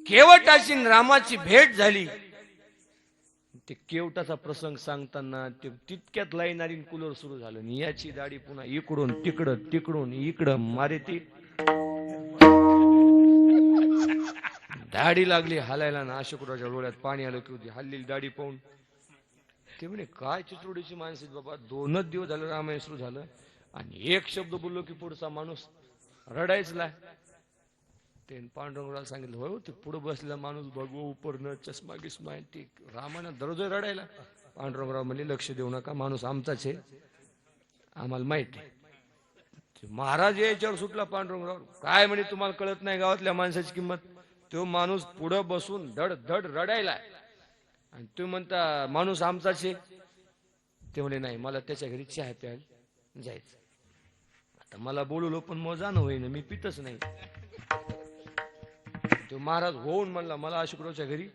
केवटाची रामाची भेट झाली. ते केवटाचा प्रसंग सांगताना ते तितक्यात लाईन आली, कूलर सुरू झालं. आणि याची दाढी पुन्हा इकडून तिकडं, तिकडून इकडं मारे. ती दाढी लागली हालायला ना. अशोकरावच्या डोळ्यात पाणी आलं की हल्लेली दाढी पाहून ते म्हणे काय चिचरोडीची माणसं आहेत बाबा. 2च दिवस झालं रामायण सुरू झालं आणि एक शब्द बोललो की पुढचा माणूस रडायचला. ते पांडुरंगराव सांगितलं हो ते पुढे बसलेला माणूस भगवो उपरनं चष्मा गिस्मा आहे. ते रामायणात दररोज रडायला. पांडुरंगराव म्हणले लक्ष देऊ नका, माणूस आमचाच आहे, आम्हाला माहित आहे. महाराज याच्यावर सुटला पांडुरंगराव. काय म्हणे तुम्हाला कळत नाही गावातल्या माणसाची किंमत. तो माणूस पुढं बसून धड धड रडायला आणि तुम्ही म्हणता माणूस आमचाच आहे. ते म्हणे नाही मला त्याच्या घरी चहा प्यायला जायचं. आता मला बोलवलं पण मग जाणं होईना, मी पितच नाही. तो महाराज होऊन म्हणला मला अशोकरावच्या घरी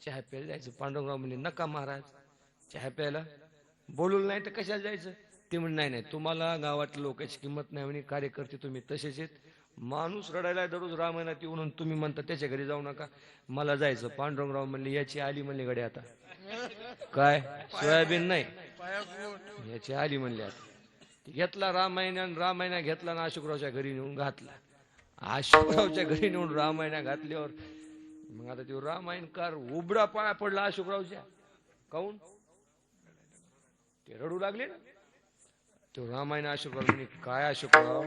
चहा प्यायला जायचं. पांडुरंगराव म्हणले नका महाराज चहा प्यायला, बोलवलं नाही तर कशाला जायचं. ते म्हणे नाही नाही तुम्हाला गावातल्या लोकांची किंमत नाही म्हणे, कार्यकर्ते तुम्ही तसेच आहेत. माणूस रडायला दररोज रामायणात येऊन तुम्ही म्हणता त्याच्या घरी जाऊ नका, मला जायचं. पांडुरंगराव म्हणले याची आली म्हणले गडे आता काय सोयाबीन नाही याची आली म्हणले. आता घेतला रामायणा घेतला ना अशोकरावच्या घरी नेऊन घातला. अशोकरावच्या घरी नेऊन रामायणा घातल्यावर मग आता तो रामायणकार उबडा पाया पडला अशोकरावच्या. काऊन ते रडू लागले ना. तो रामायण अशोकराव म्हणे काय अशोकराव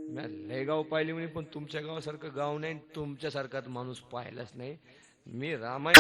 मी लय गाव पाहिले म्हणे पण तुमच्या गावासारखं गाव नाही, तुमच्यासारखा माणूस पाहिलाच नाही. मी रामायण